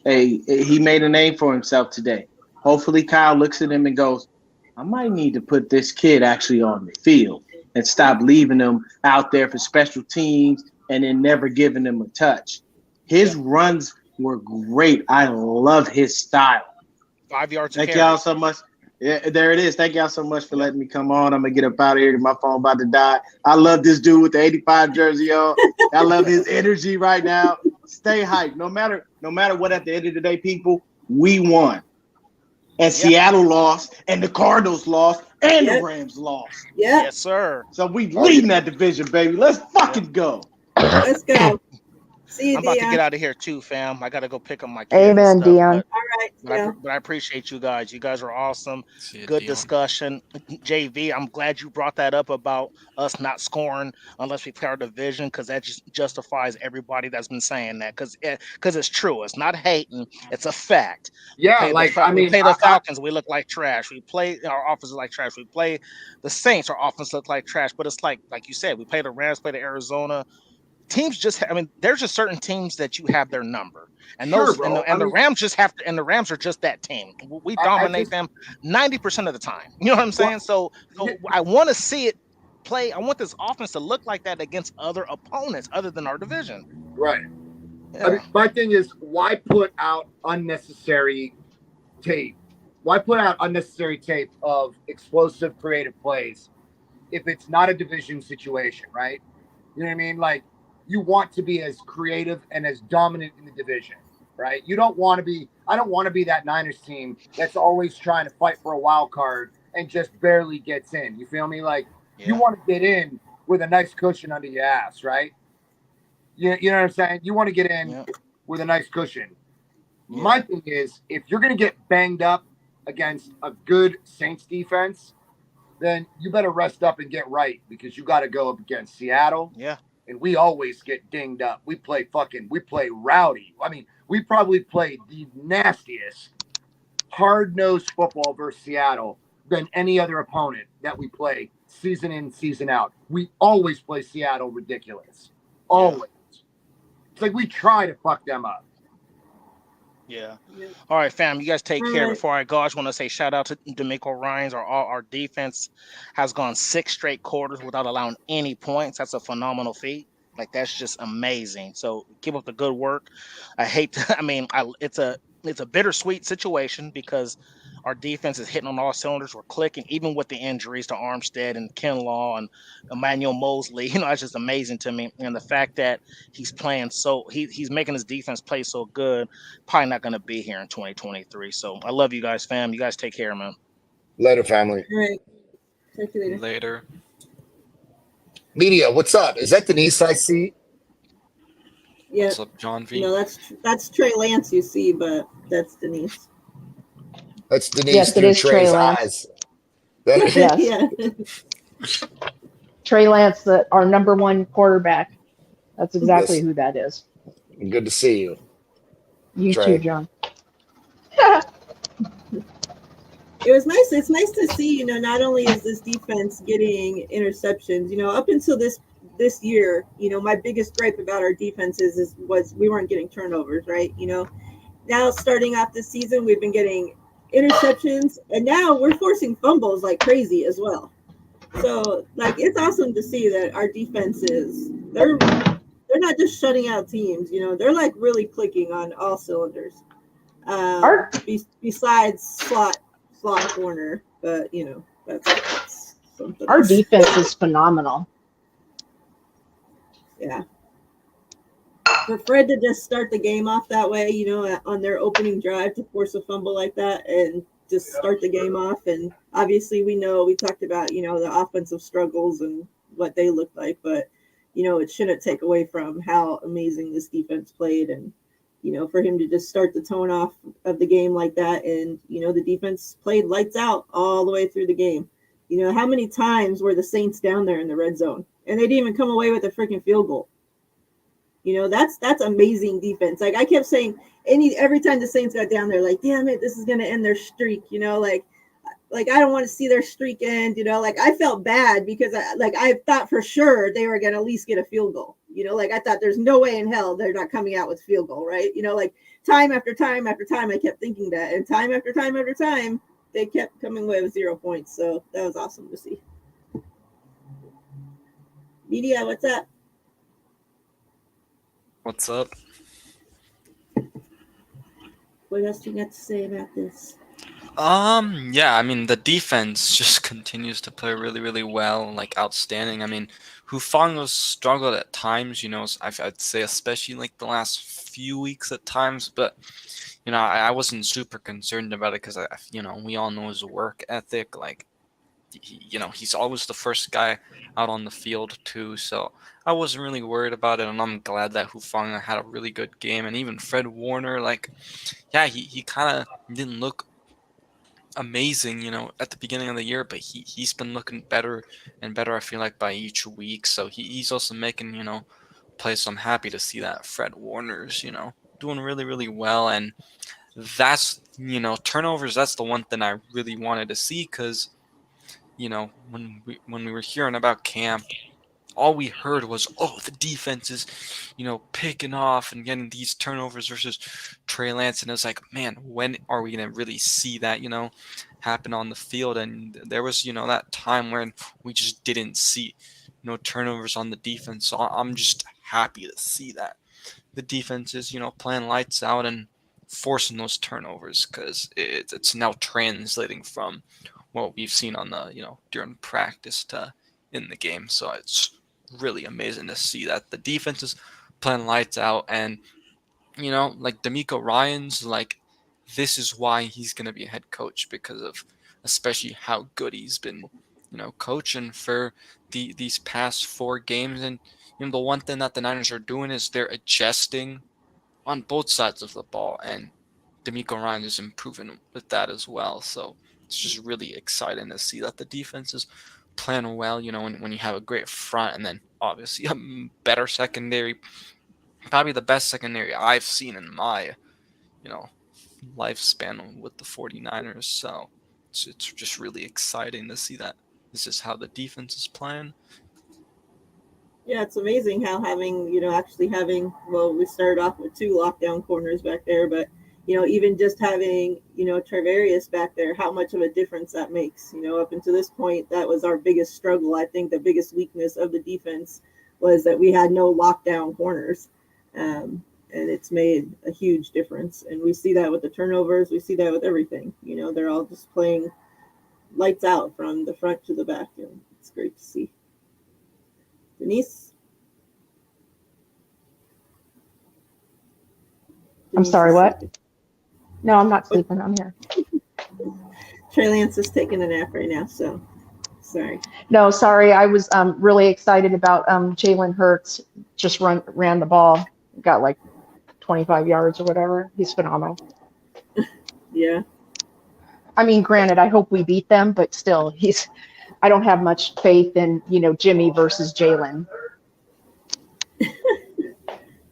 he made a name for himself today. Hopefully Kyle looks at him and goes, I might need to put this kid actually on the field and stop leaving him out there for special teams and then never giving him a touch. His runs were great. I love his style. 5 yards. Thank y'all so much. Yeah, there it is. Thank y'all so much for letting me come on. I'm going to get up out of here because my phone about to die. I love this dude with the 85 jersey, y'all. I love his energy right now. Stay hyped. No matter what, at the end of the day, people, we won. And Seattle lost, and the Cardinals lost, and the Rams lost. Yeah. Yes, sir. So we leading that division, baby. Let's fucking go. Let's go. See you, I'm about Dion. to get out of here too, fam. I got to go pick up my kids. Amen, Dion. All right. But I appreciate you guys. You guys are awesome. Good discussion. JV, I'm glad you brought that up about us not scoring unless we play our division, because that just justifies everybody that's been saying that. Because it's true. It's not hating. It's a fact. Yeah, we play the Falcons. We look like trash. We play our offense like trash. We play the Saints. Our offense look like trash. But it's like you said, we play the Rams, play the Arizona. Teams there's just certain teams that you have their number, and the Rams just have to, and the Rams are just that team. We dominate them 90% of the time. You know what I'm saying? So I want to see it play. I want this offense to look like that against other opponents other than our division. Right. Yeah. My thing is, why put out unnecessary tape Why put out unnecessary tape of explosive, creative plays if it's not a division situation, right? You know what I mean? Like, you want to be as creative and as dominant in the division, right? You don't want to be, I don't want to be that Niners team that's always trying to fight for a wild card and just barely gets in. You feel me? Like, you Yeah. want to get in with a nice cushion under your ass, right? You know what I'm saying? You want to get in Yeah. with a nice cushion. Yeah. My thing is, if you're going to get banged up against a good Saints defense, then you better rest up and get right because you got to go up against Seattle. Yeah. And we always get dinged up. We play rowdy. I mean, we probably played the nastiest, hard-nosed football versus Seattle than any other opponent that we play season in, season out. We always play Seattle ridiculous. Always. It's like we try to fuck them up. Yeah. Yeah. All right, fam. You guys take All care. right. Before I go, I just want to say shout out to D'Amico Ryans. Our defense has gone 6 straight quarters without allowing any points. That's a phenomenal feat. Like, that's just amazing. So keep up the good work. I hate to, I mean, it's a bittersweet situation because our defense is hitting on all cylinders. We're clicking, even with the injuries to Armstead and Kinlaw and Emmanuel Mosley. It's just amazing to me. And the fact that he's playing he's making his defense play so good, probably not going to be here in 2023. So I love you guys, fam. You guys take care, man. Later, family. All right. Talk to you later. Later. Media, what's up? Is that Denise I see? Yeah. What's up, John V? No, that's Trey Lance you see, but that's Denise. That's Denise Yes, it through is Trey Trey's Lance. eyes. That is, Yes. Yeah. Trey Lance, our number one quarterback. That's exactly Yes. who that is. Good to see you. You Trey. too, John. It was nice. It's nice to see, not only is this defense getting interceptions, up until this year, my biggest gripe about our defenses was we weren't getting turnovers, right? Now starting off this season, we've been getting interceptions, and now we're forcing fumbles like crazy as well. So, like, it's awesome to see that our defenses, they're not just shutting out teams, they're like really clicking on all cylinders. Besides slot corner, but that's something Our else. defense is phenomenal. Yeah. For Fred to just start the game off that way, on their opening drive to force a fumble like that and just start the game off. And obviously we talked about, the offensive struggles and what they looked like, but, it shouldn't take away from how amazing this defense played. And, for him to just start the tone off of the game like that. And, the defense played lights out all the way through the game. How many times were the Saints down there in the red zone and they didn't even come away with a freaking field goal? That's amazing defense. Like I kept saying, every time the Saints got down there, like, damn it, this is gonna end their streak. Like I don't want to see their streak end. Like I felt bad because I thought for sure they were gonna at least get a field goal. Like I thought there's no way in hell they're not coming out with field goal, right? Like time after time after time, I kept thinking that, and time after time after time, they kept coming away with 0 points. So that was awesome to see. Media, what's up? What's up? What else do you got to say about this? Yeah, I mean, the defense just continues to play really, really well, like outstanding. I mean, Hufanga's struggled at times, I'd say especially like the last few weeks at times, but, I wasn't super concerned about it because, we all know his work ethic. Like, he's always the first guy out on the field too, so I wasn't really worried about it, and I'm glad that Hufanga had a really good game. And even Fred Warner, like, yeah, he kind of didn't look amazing, at the beginning of the year, but he's been looking better and better, I feel like, by each week. So he's also making, plays. So I'm happy to see that Fred Warner's, doing really, really well. And that's, turnovers, that's the one thing I really wanted to see because, when we were hearing about camp, all we heard was, oh, the defense is, picking off and getting these turnovers versus Trey Lance. And it was like, man, when are we going to really see that, happen on the field? And there was, that time when we just didn't see, turnovers on the defense. So I'm just happy to see that the defense is, playing lights out. And forcing those turnovers, because it's now translating from what we've seen on the, during practice to in the game. So it's really amazing to see that the defense is playing lights out. And, like D'Amico Ryans, like, this is why he's going to be a head coach, because of especially how good he's been, coaching for these past 4 games. And, the one thing that the Niners are doing is they're adjusting on both sides of the ball, and D'Amico Ryan is improving with that as well. So it's just really exciting to see that the defense is playing well, when you have a great front, and then obviously a better secondary, probably the best secondary I've seen in my, lifespan with the 49ers. So it's just really exciting to see that this is how the defense is playing. Yeah, it's amazing how actually having, well, we started off with 2 lockdown corners back there, but, even just having, Travarius back there, how much of a difference that makes. Up until this point, that was our biggest struggle. I think the biggest weakness of the defense was that we had no lockdown corners. And it's made a huge difference. And we see that with the turnovers. We see that with everything. They're all just playing lights out from the front to the back. And it's great to see. Denise? I'm sorry, what? No, I'm not sleeping. I'm here. Trey Lance is taking a nap right now, so sorry. No, sorry. I was really excited about Jalen Hurts. Just ran the ball, got like 25 yards or whatever. He's phenomenal. Yeah. I mean, granted, I hope we beat them, but still, I don't have much faith in, Jimmy versus Jalen.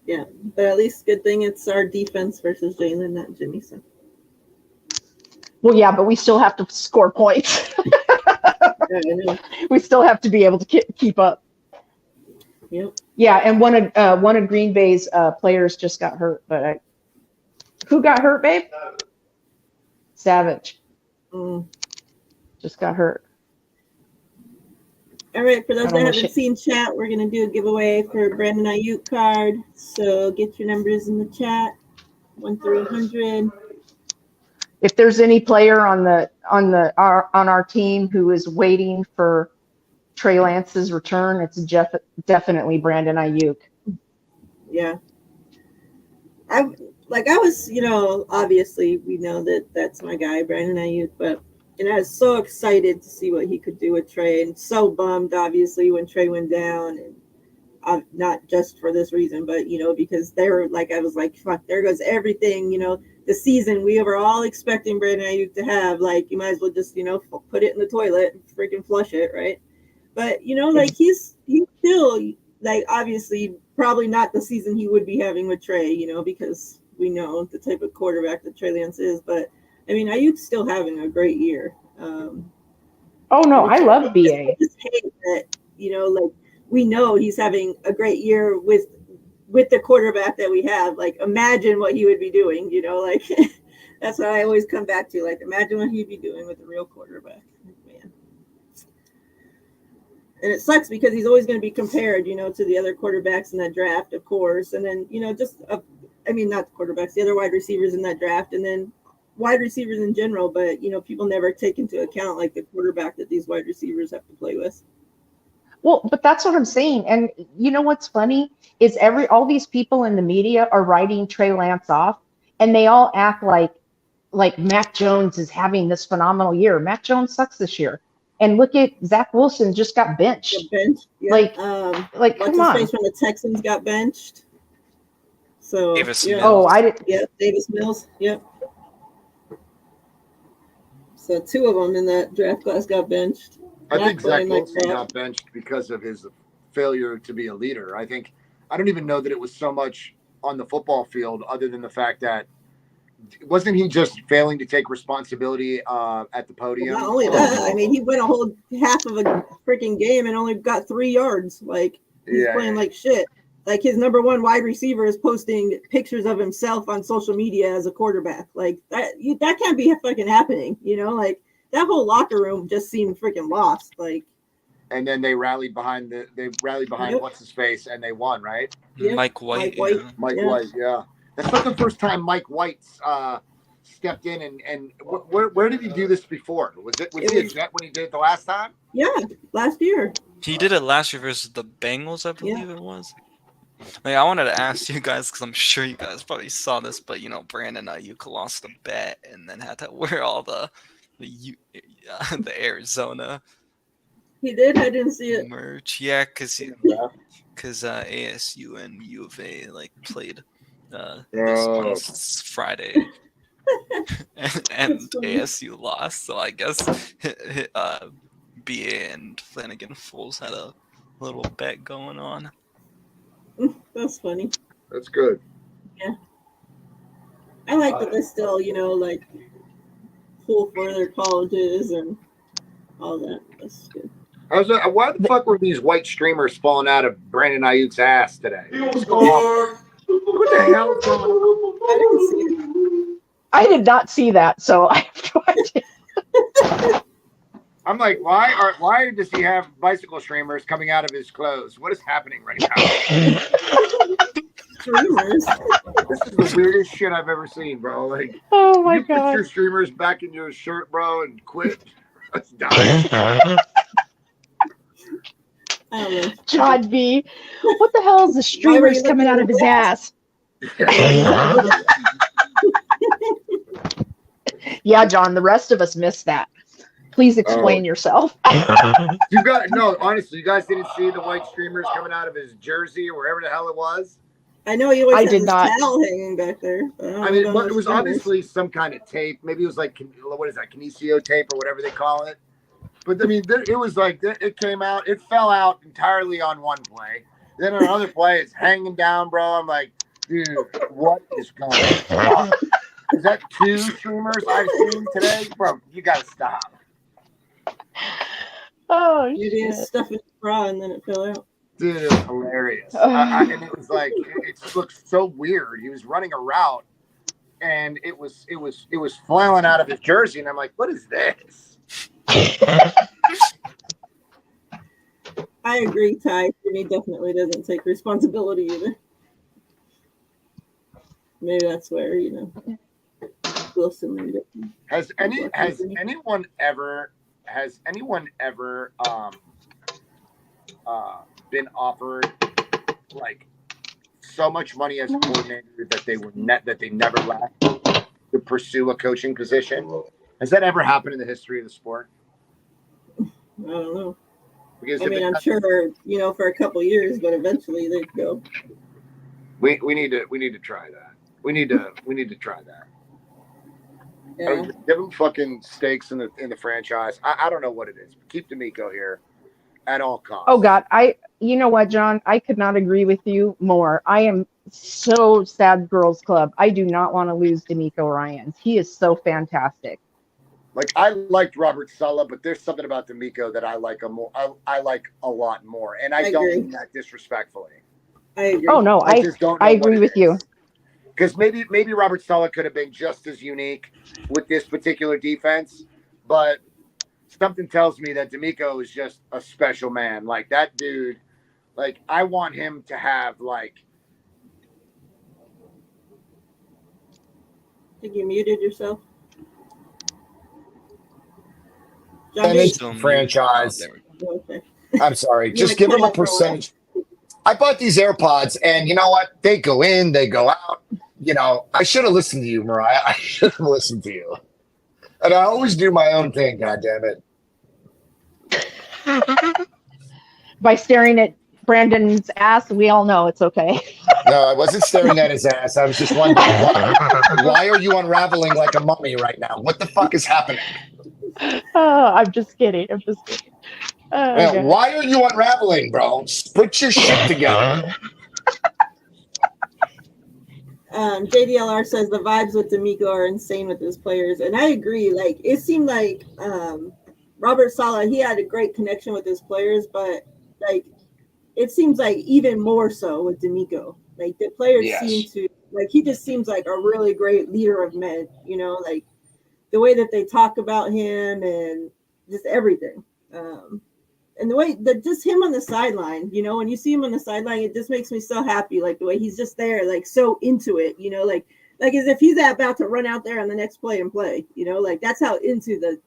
Yeah, but at least good thing it's our defense versus Jalen, not Jimmy. So. Well, yeah, but we still have to score points. Yeah, I know. We still have to be able to keep up. Yep. Yeah, and one of Green Bay's players just got hurt. But who got hurt, babe? Savage. Just got hurt. All right, for those that haven't seen chat, we're going to do a giveaway for Brandon Ayuk card. So get your numbers in the chat, 1 through 100. If there's any player on our team who is waiting for Trey Lance's return, it's definitely Brandon Ayuk. Yeah. I was, obviously we know that that's my guy, Brandon Ayuk, and I was so excited to see what he could do with Trey, and so bummed, obviously, when Trey went down, and not just for this reason, but, because they were like, I was like, fuck, there goes everything, the season we were all expecting Brandon Ayuk to have. Like, you might as well just, put it in the toilet and freaking flush it, right? But, like, he's still, like, obviously probably not the season he would be having with Trey, because we know the type of quarterback that Trey Lance is, but I mean, Ayuk's still having a great year. Oh no, I love BA. Just hate that, like, we know he's having a great year with the quarterback that we have. Like, imagine what he would be doing. Like that's what I always come back to. Like, imagine what he'd be doing with a real quarterback, man. And it sucks because he's always going to be compared, to the other quarterbacks in that draft, of course, and then not the quarterbacks, the other wide receivers in that draft, and then wide receivers in general, but people never take into account like the quarterback that these wide receivers have to play with. Well, but that's what I'm saying. And what's funny is all these people in the media are writing Trey Lance off, and they all act like Mac Jones is having this phenomenal year. Mac Jones sucks this year. And look at Zach Wilson just got benched. Yeah. Like come on. Face when the Texans got benched. So Davis yeah. Mills. Oh, I did. Yeah, Davis Mills. Yep. So 2 of them in that draft class got benched. I think Zach Wilson got benched because of his failure to be a leader. I don't even know that it was so much on the football field, other than the fact that wasn't he just failing to take responsibility at the podium? Well, not only that, I mean, he went a whole half of a freaking game and only got 3 yards. Like, he's playing like shit. Like, his number 1 wide receiver is posting pictures of himself on social media as a quarterback. Like, that can't be fucking happening, Like, that whole locker room just seemed freaking lost. Like, and then they rallied behind what's his face, and they won, right? Yep. Mike White. Mike White, yeah. That's not the first time Mike White's stepped in and where did he do this before? Was he a Jet when he did it the last time? Yeah, last year. He did it last year versus the Bengals, I believe it was. Like, I wanted to ask you guys because I'm sure you guys probably saw this, but Brandon Ayuk lost a bet and then had to wear all the Arizona. He did. I didn't see it. Merch, yeah, because ASU and U of A played this on Friday, and ASU lost. So I guess BA and Flanagan Fools had a little bet going on. That's funny. That's good. Yeah. I like that they still, pull for their colleges and all that. That's good. Why the fuck were these white streamers falling out of Brandon Ayuk's ass today? What the hell is going on? I didn't see it. I did not see that, so I have no idea. I'm like, why does he have bicycle streamers coming out of his clothes? What is happening right now? Streamers. This is the weirdest shit I've ever seen, bro. Like, oh my god, put your streamers back into your shirt, bro, and quit. Let's die. John B. What the hell is the streamers coming out of his ass? Yeah, John, the rest of us missed that. Please explain yourself. Honestly, you guys didn't see the white streamers coming out of his jersey or wherever the hell it was? I know he always had did his not. towel hanging back there. I mean, it was obviously some kind of tape. Maybe it was like, what is that, kinesio tape or whatever they call it. But I mean, it was like, it came out, it fell out entirely on one play. Then on another play, it's hanging down, bro. I'm like, dude, what is going on? Is that 2 streamers I've seen today? Bro, you gotta stop. Oh, maybe it's stuff in his bra and then it fell out. Dude, it was hilarious. And it was like, it looked so weird. He was running a route and it was flailing out of his jersey. And I'm like, what is this? I agree, Ty. He definitely doesn't take responsibility either. Maybe that's where, Wilson Has anyone ever been offered like so much money as a coordinator that they never left to pursue a coaching position? Has that ever happened in the history of the sport? I don't know. Because I'm sure, for a couple years, but eventually they'd go. We need to try that. We need to try that. Yeah. Give them fucking stakes in the franchise. I don't know what it is. Keep D'Amico here at all costs. Oh God, you know what, John? I could not agree with you more. I am so sad, Girls Club. I do not want to lose D'Amico Ryans. He is so fantastic. Like, I liked Robert Saleh, but there's something about D'Amico that I like I like a lot more, and I don't mean that disrespectfully. I agree. Oh no, I agree with you. Because maybe Robert Saleh could have been just as unique with this particular defense, but something tells me that D'Amico is just a special man. Like, that dude, like, I want him to have, like... I think you muted yourself. Franchise. Okay. I'm sorry. Just give him a percentage. I bought these AirPods, and you know what? They go in, they go out. I should have listened to you, Miriah. I should have listened to you. And I always do my own thing, goddammit. By staring at Brandon's ass, we all know it's okay. No, I wasn't staring at his ass. I was just wondering, why are you unraveling like a mummy right now? What the fuck is happening? I'm just kidding. Okay. Why are you unraveling, bro? Put your shit together. JDLR says the vibes with D'Amico are insane with his players, and I agree. Like, it seemed like Robert Saleh, he had a great connection with his players, but like, it seems like even more so with D'Amico. Like, the players seem to, like, he just seems like a really great leader of men. Like the way that they talk about him and just everything. And the way that just him on the sideline, you know, when you see him on the sideline, it just makes me so happy. Like the way he's just there, like so into it, you know, like as if he's about to run out there on the next play and play, you know, like that's how into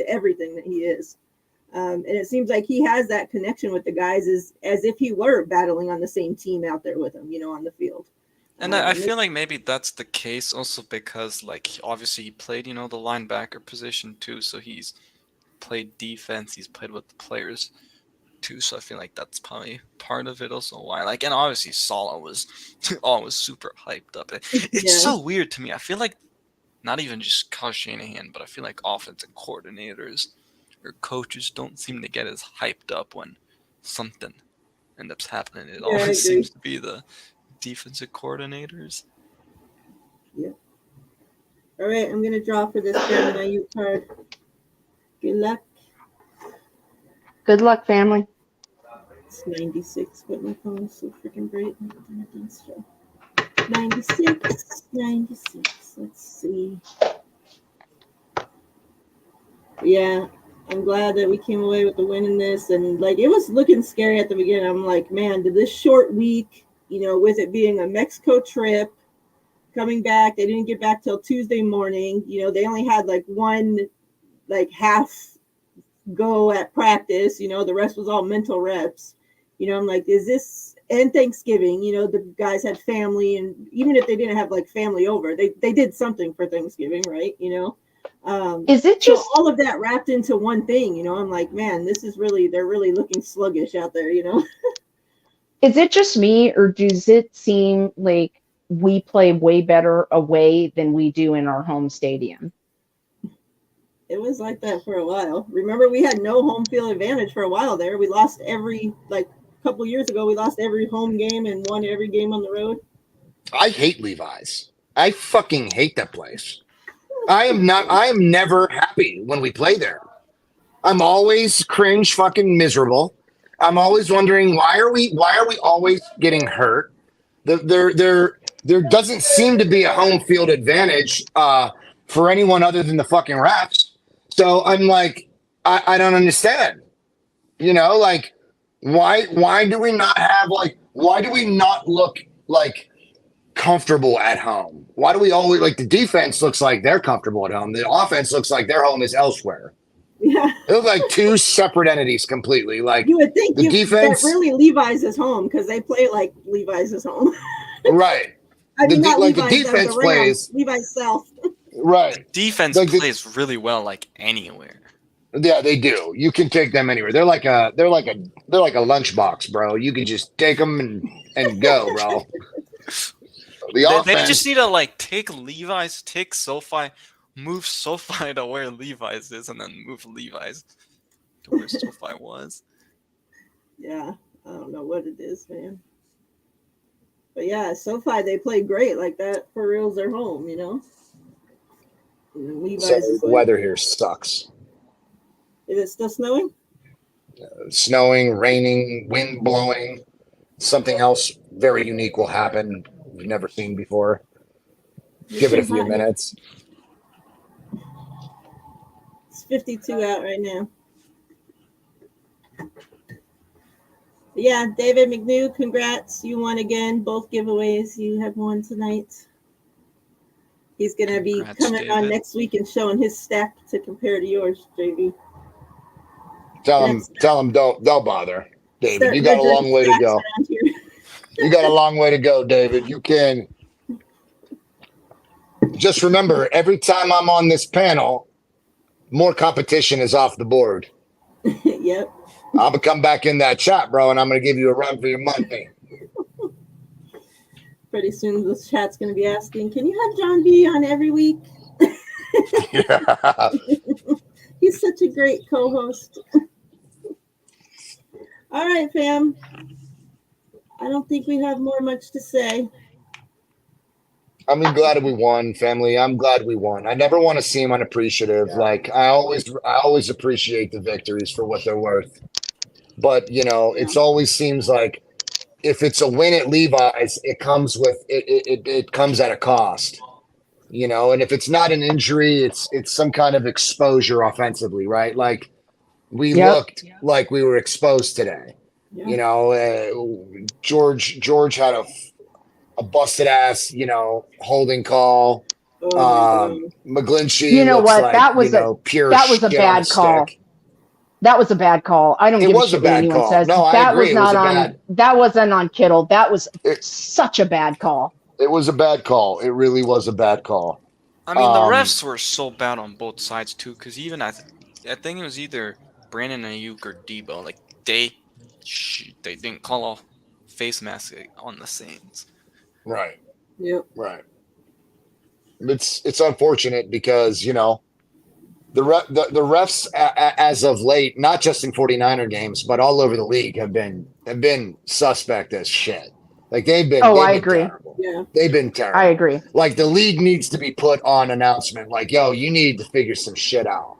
everything that he is. And it seems like he has that connection with the guys as if he were battling on the same team out there with him, you know, on the field. And I feel like maybe that's the case also because, like, obviously he played, you know, the linebacker position too, so he's played defense, he's played with the players too, so I feel like that's probably part of it also why. Like, and obviously Saleh was always super hyped up. It's so weird to me. I feel like not even just Kyle Shanahan, but I feel like offensive coordinators or coaches don't seem to get as hyped up when something ends up happening. It always seems to be the defensive coordinators. Yeah. All right, I'm gonna draw for this Family IU card. Good luck. Good luck, family. It's 96, but my phone is so freaking bright. 96. Let's see. Yeah, I'm glad that we came away with the win in this. And like, it was looking scary at the beginning. I'm like, man, did this short week, you know, with it being a Mexico trip, coming back, they didn't get back till Tuesday morning. You know, they only had like one, like half go at practice, you know, the rest was all mental reps. You know, I'm like, is this, and Thanksgiving, you know, the guys had family, and even if they didn't have like family over, they did something for Thanksgiving, right? You know, is it just so all of that wrapped into one thing? You know, I'm like, man, this is really, they're really looking sluggish out there, you know. Is it just me, or does it seem like we play way better away than we do in our home stadium? It was like that for a while. Remember, we had no home field advantage for a while there. We lost every, like a couple years ago, we lost every home game and won every game on the road. I hate Levi's. I fucking hate that place. I am never happy when we play there. I'm always cringe fucking miserable. I'm always wondering why are we always getting hurt? There doesn't seem to be a home field advantage for anyone other than the fucking refs. So I'm like, I don't understand. You know, like why do we not have why do we not look like comfortable at home? Why do we always like the defense looks like they're comfortable at home? The offense looks like their home is elsewhere. Yeah. They look like two separate entities completely. Like you would think the defense that really Levi's is home because they play like Levi's is home. Right. I mean, not like Levi's, the defense plays Levi's South. Right. Defense like plays really well like anywhere. Yeah, they do. You can take them anywhere. They're like a lunchbox, bro. You can just take them and go, bro. They just need to like take Levi's, take SoFi, move SoFi to where Levi's is, and then move Levi's to where SoFi was. Yeah, I don't know what it is, man. But yeah, SoFi, they play great like that. For reals, they're home, you know. Levi's so the weather here sucks. Is it still snowing? Snowing, raining, wind blowing. Something else very unique will happen we've never seen before. Give it a few minutes. It's 52 out right now. Yeah, David McNew, congrats. You won again. Both giveaways you have won tonight. He's going to be coming on next week and showing his stack to compare to yours, JV. Tell him don't bother, David. You got a long way to go. You got a long way to go, David. You can just remember every time I'm on this panel, more competition is off the board. Yep. I'm gonna come back in that chat, bro, and I'm gonna give you a run for your money. Pretty soon the chat's gonna be asking, can you have John B on every week? Yeah. He's such a great co-host. All right, fam. I don't think we have much to say. I'm glad we won, family. I'm glad we won. I never want to seem unappreciative. Like I always appreciate the victories for what they're worth. But you know, it always seems like if it's a win at Levi's, it comes with it comes at a cost. You know, and if it's not an injury, it's some kind of exposure offensively, right? Like we Yep. looked like we were exposed today. Yeah. You know, George had a busted ass, you know, holding call. Oh my God. McGlinchey You know looks what? like, That was you know, pure that was a shit on bad call. stick. That was a bad call. I don't It give a was a shit what bad anyone call. says. No, I that agree. was It was not a on. bad. That wasn't on Kittle. That was It, such a bad call. it was a bad call. It really was a bad call. I mean, the refs were so bad on both sides too, because even I think it was either Brandon Ayuk or Debo. Like they didn't call off face mask on the Saints. Right. Yep. Right. It's unfortunate because, you know, the refs as of late, not just in 49er games, but all over the league have been suspect as shit. Like they've been agree. terrible. Yeah. They've been terrible. I agree. Like the league needs to be put on announcement like, yo, you need to figure some shit out.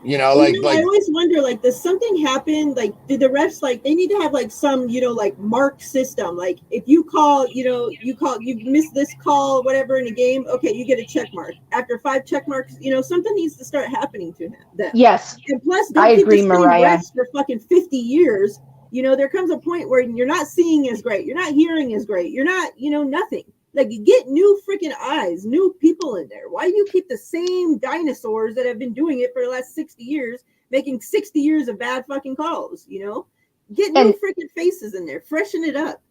You know, Well, like I always wonder, like, does something happen? Like, did the refs, like, they need to have, like, some, you know, like, mark system. Like, if you call, you know, you miss this call, whatever, in a game, okay, you get a check mark. After 5 check marks, you know, something needs to start happening to them. Yes. And plus, I don't keep agree, the same Miriah. refs for fucking 50 years. You know, there comes a point where you're not seeing as great. You're not hearing as great. You're not, you know, nothing. Like, you get new freaking eyes, new people in there. Why do you keep the same dinosaurs that have been doing it for the last 60 years, making 60 years of bad fucking calls, you know? Get new freaking faces in there. Freshen it up.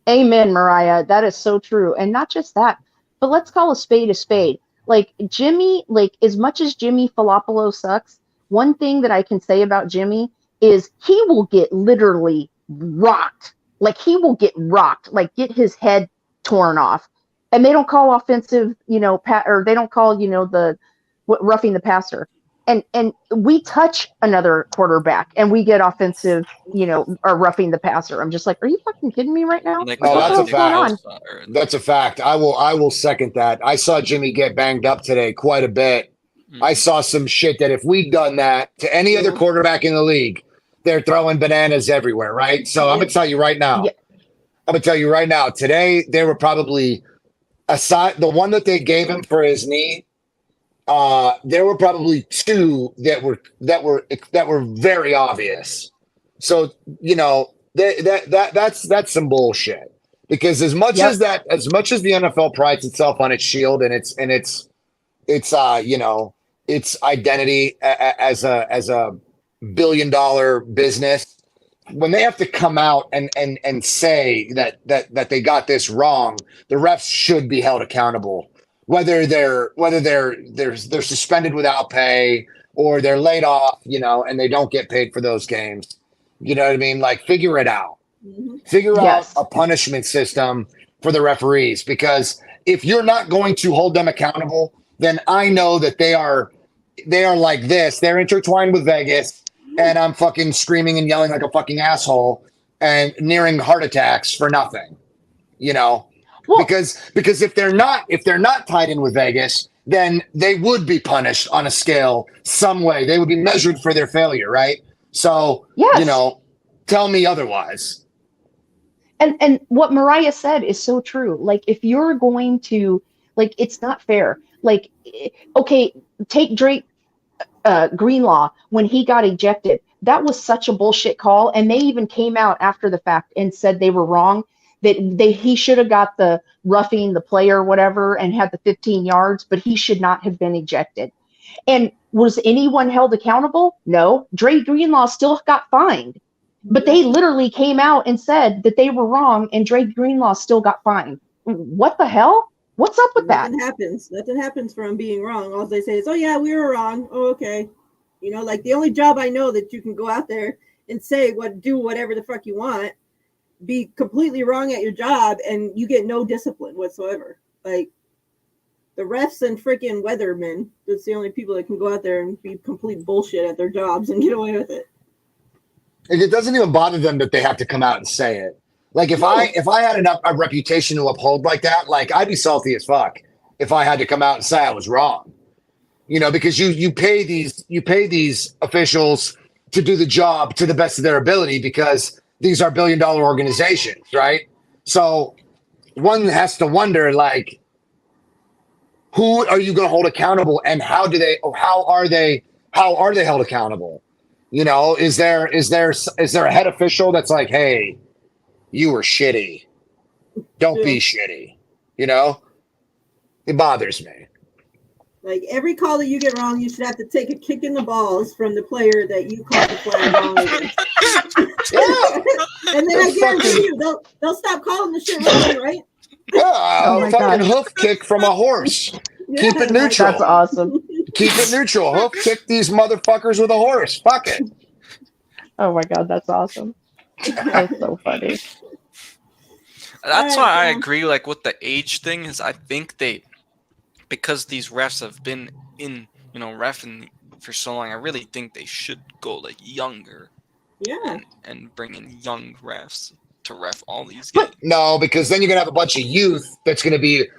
Amen, Miriah. That is so true. And not just that, but let's call a spade a spade. Like Jimmy, like as much as Jimmy Filopoulos sucks, one thing that I can say about Jimmy is he will get literally rocked. Like he will get rocked, like get his head torn off. And they don't call offensive, you know, or they don't call, you know, roughing the passer. And we touch another quarterback and we get offensive, you know, or roughing the passer. I'm just like, are you fucking kidding me right now? Like, no, what the hell's going on? That's a fact. I will second that. I saw Jimmy get banged up today quite a bit. I saw some shit that if we'd done that to any other quarterback in the league, they're throwing bananas everywhere, right? So I'm gonna tell you right now. Today they were probably aside the one that they gave him for his knee. There were probably 2 that were very obvious. So you know that's some bullshit. Because as much as the NFL prides itself on its shield and its you know, its identity as a billion-dollar business, when they have to come out and say that they got this wrong, the refs should be held accountable. Whether they're suspended without pay or they're laid off, you know, and they don't get paid for those games. You know what I mean? Like figure it out. Figure out a punishment system for the referees, because if you're not going to hold them accountable, then I know that they are like this. They're intertwined with Vegas, and I'm fucking screaming and yelling like a fucking asshole and nearing heart attacks for nothing. You know? Well, because if they're not tied in with Vegas, then they would be punished on a scale some way. They would be measured for their failure, right? So, you know, tell me otherwise. And what Miriah said is so true. Like if you're going to, like, it's not fair. Like, okay, take Drake Greenlaw when he got ejected. That was such a bullshit call, and they even came out after the fact and said they were wrong. That he should have got the roughing the player or whatever and had the 15 yards, but he should not have been ejected. And was anyone held accountable? No. Dre Greenlaw still got fined. But they literally came out and said that they were wrong, and Dre Greenlaw still got fined. What the hell? What's up with that? Nothing happens from being wrong. All they say is, oh, yeah, we were wrong. Oh, okay. You know, like the only job I know that you can go out there and say do whatever the fuck you want, be completely wrong at your job, and you get no discipline whatsoever. Like the refs and freaking weathermen, that's the only people that can go out there and be complete bullshit at their jobs and get away with it. And it doesn't even bother them that they have to come out and say it. Like if I had a reputation to uphold like that, like I'd be salty as fuck if I had to come out and say I was wrong. You know, because you pay these officials to do the job to the best of their ability, because these are billion-dollar organizations, right? So one has to wonder, like, who are you going to hold accountable, and how are they How are they held accountable? You know, is there a head official that's like, hey, you were shitty. Don't be shitty. You know, it bothers me. Like every call that you get wrong, you should have to take a kick in the balls from the player that you called the flag wrong against. And then I guarantee you, they'll stop calling the shit wrong, right? Yeah, fucking hoof kick from a horse. Keep it neutral. That's awesome. Keep it neutral. Hoof kick these motherfuckers with a horse. Fuck it. Oh my God, that's awesome. That's so funny. That's why I agree, like, with the age thing, is I think because these refs have been in, reffing for so long, I really think they should go, like, younger. Yeah. And bring in young refs to ref all these games. No, because then you're gonna have a bunch of youth that's gonna be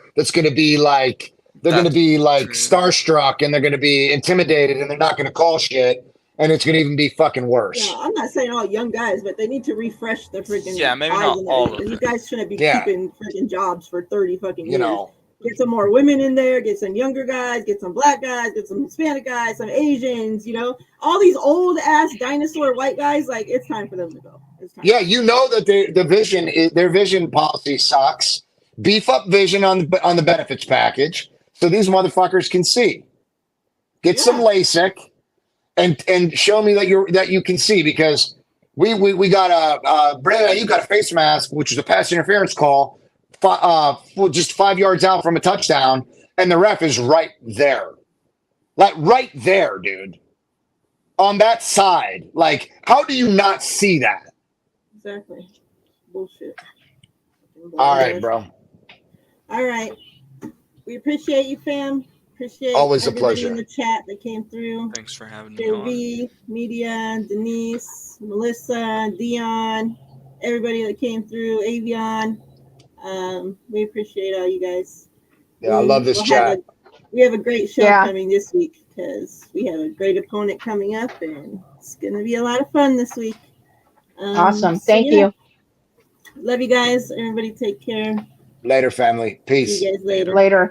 like starstruck, and they're gonna be intimidated, and they're not gonna call shit, and it's gonna even be fucking worse. Yeah, I'm not saying all young guys, but they need to refresh the freaking. Yeah, maybe not all of it. You guys shouldn't be keeping freaking jobs for 30 fucking years. know. Get some more women in there, get some younger guys, get some black guys, get some Hispanic guys, some Asians, all these old ass dinosaur white guys, like it's time for them to go. Yeah, you know that their vision policy sucks. Beef up vision on the benefits package so these motherfuckers can see. Get some LASIK and show me that you can see, because we got Brandon, you got a face mask, which is a pass interference call. Just 5 yards out from a touchdown, and the ref is right there. Like, right there, dude. On that side. Like, how do you not see that? Exactly. Bullshit. All right, bro. All right. We appreciate you, fam. Appreciate always a everybody pleasure in the chat that came through. Thanks for having me on. Media, Denise, Melissa, Dion, everybody that came through, Avion. We appreciate all you guys. Yeah, I love this chat. We have a great show coming this week because we have a great opponent coming up, and it's going to be a lot of fun this week. Awesome. Thank you. Love you guys. Everybody take care. Later, family. Peace. See you guys later. Later.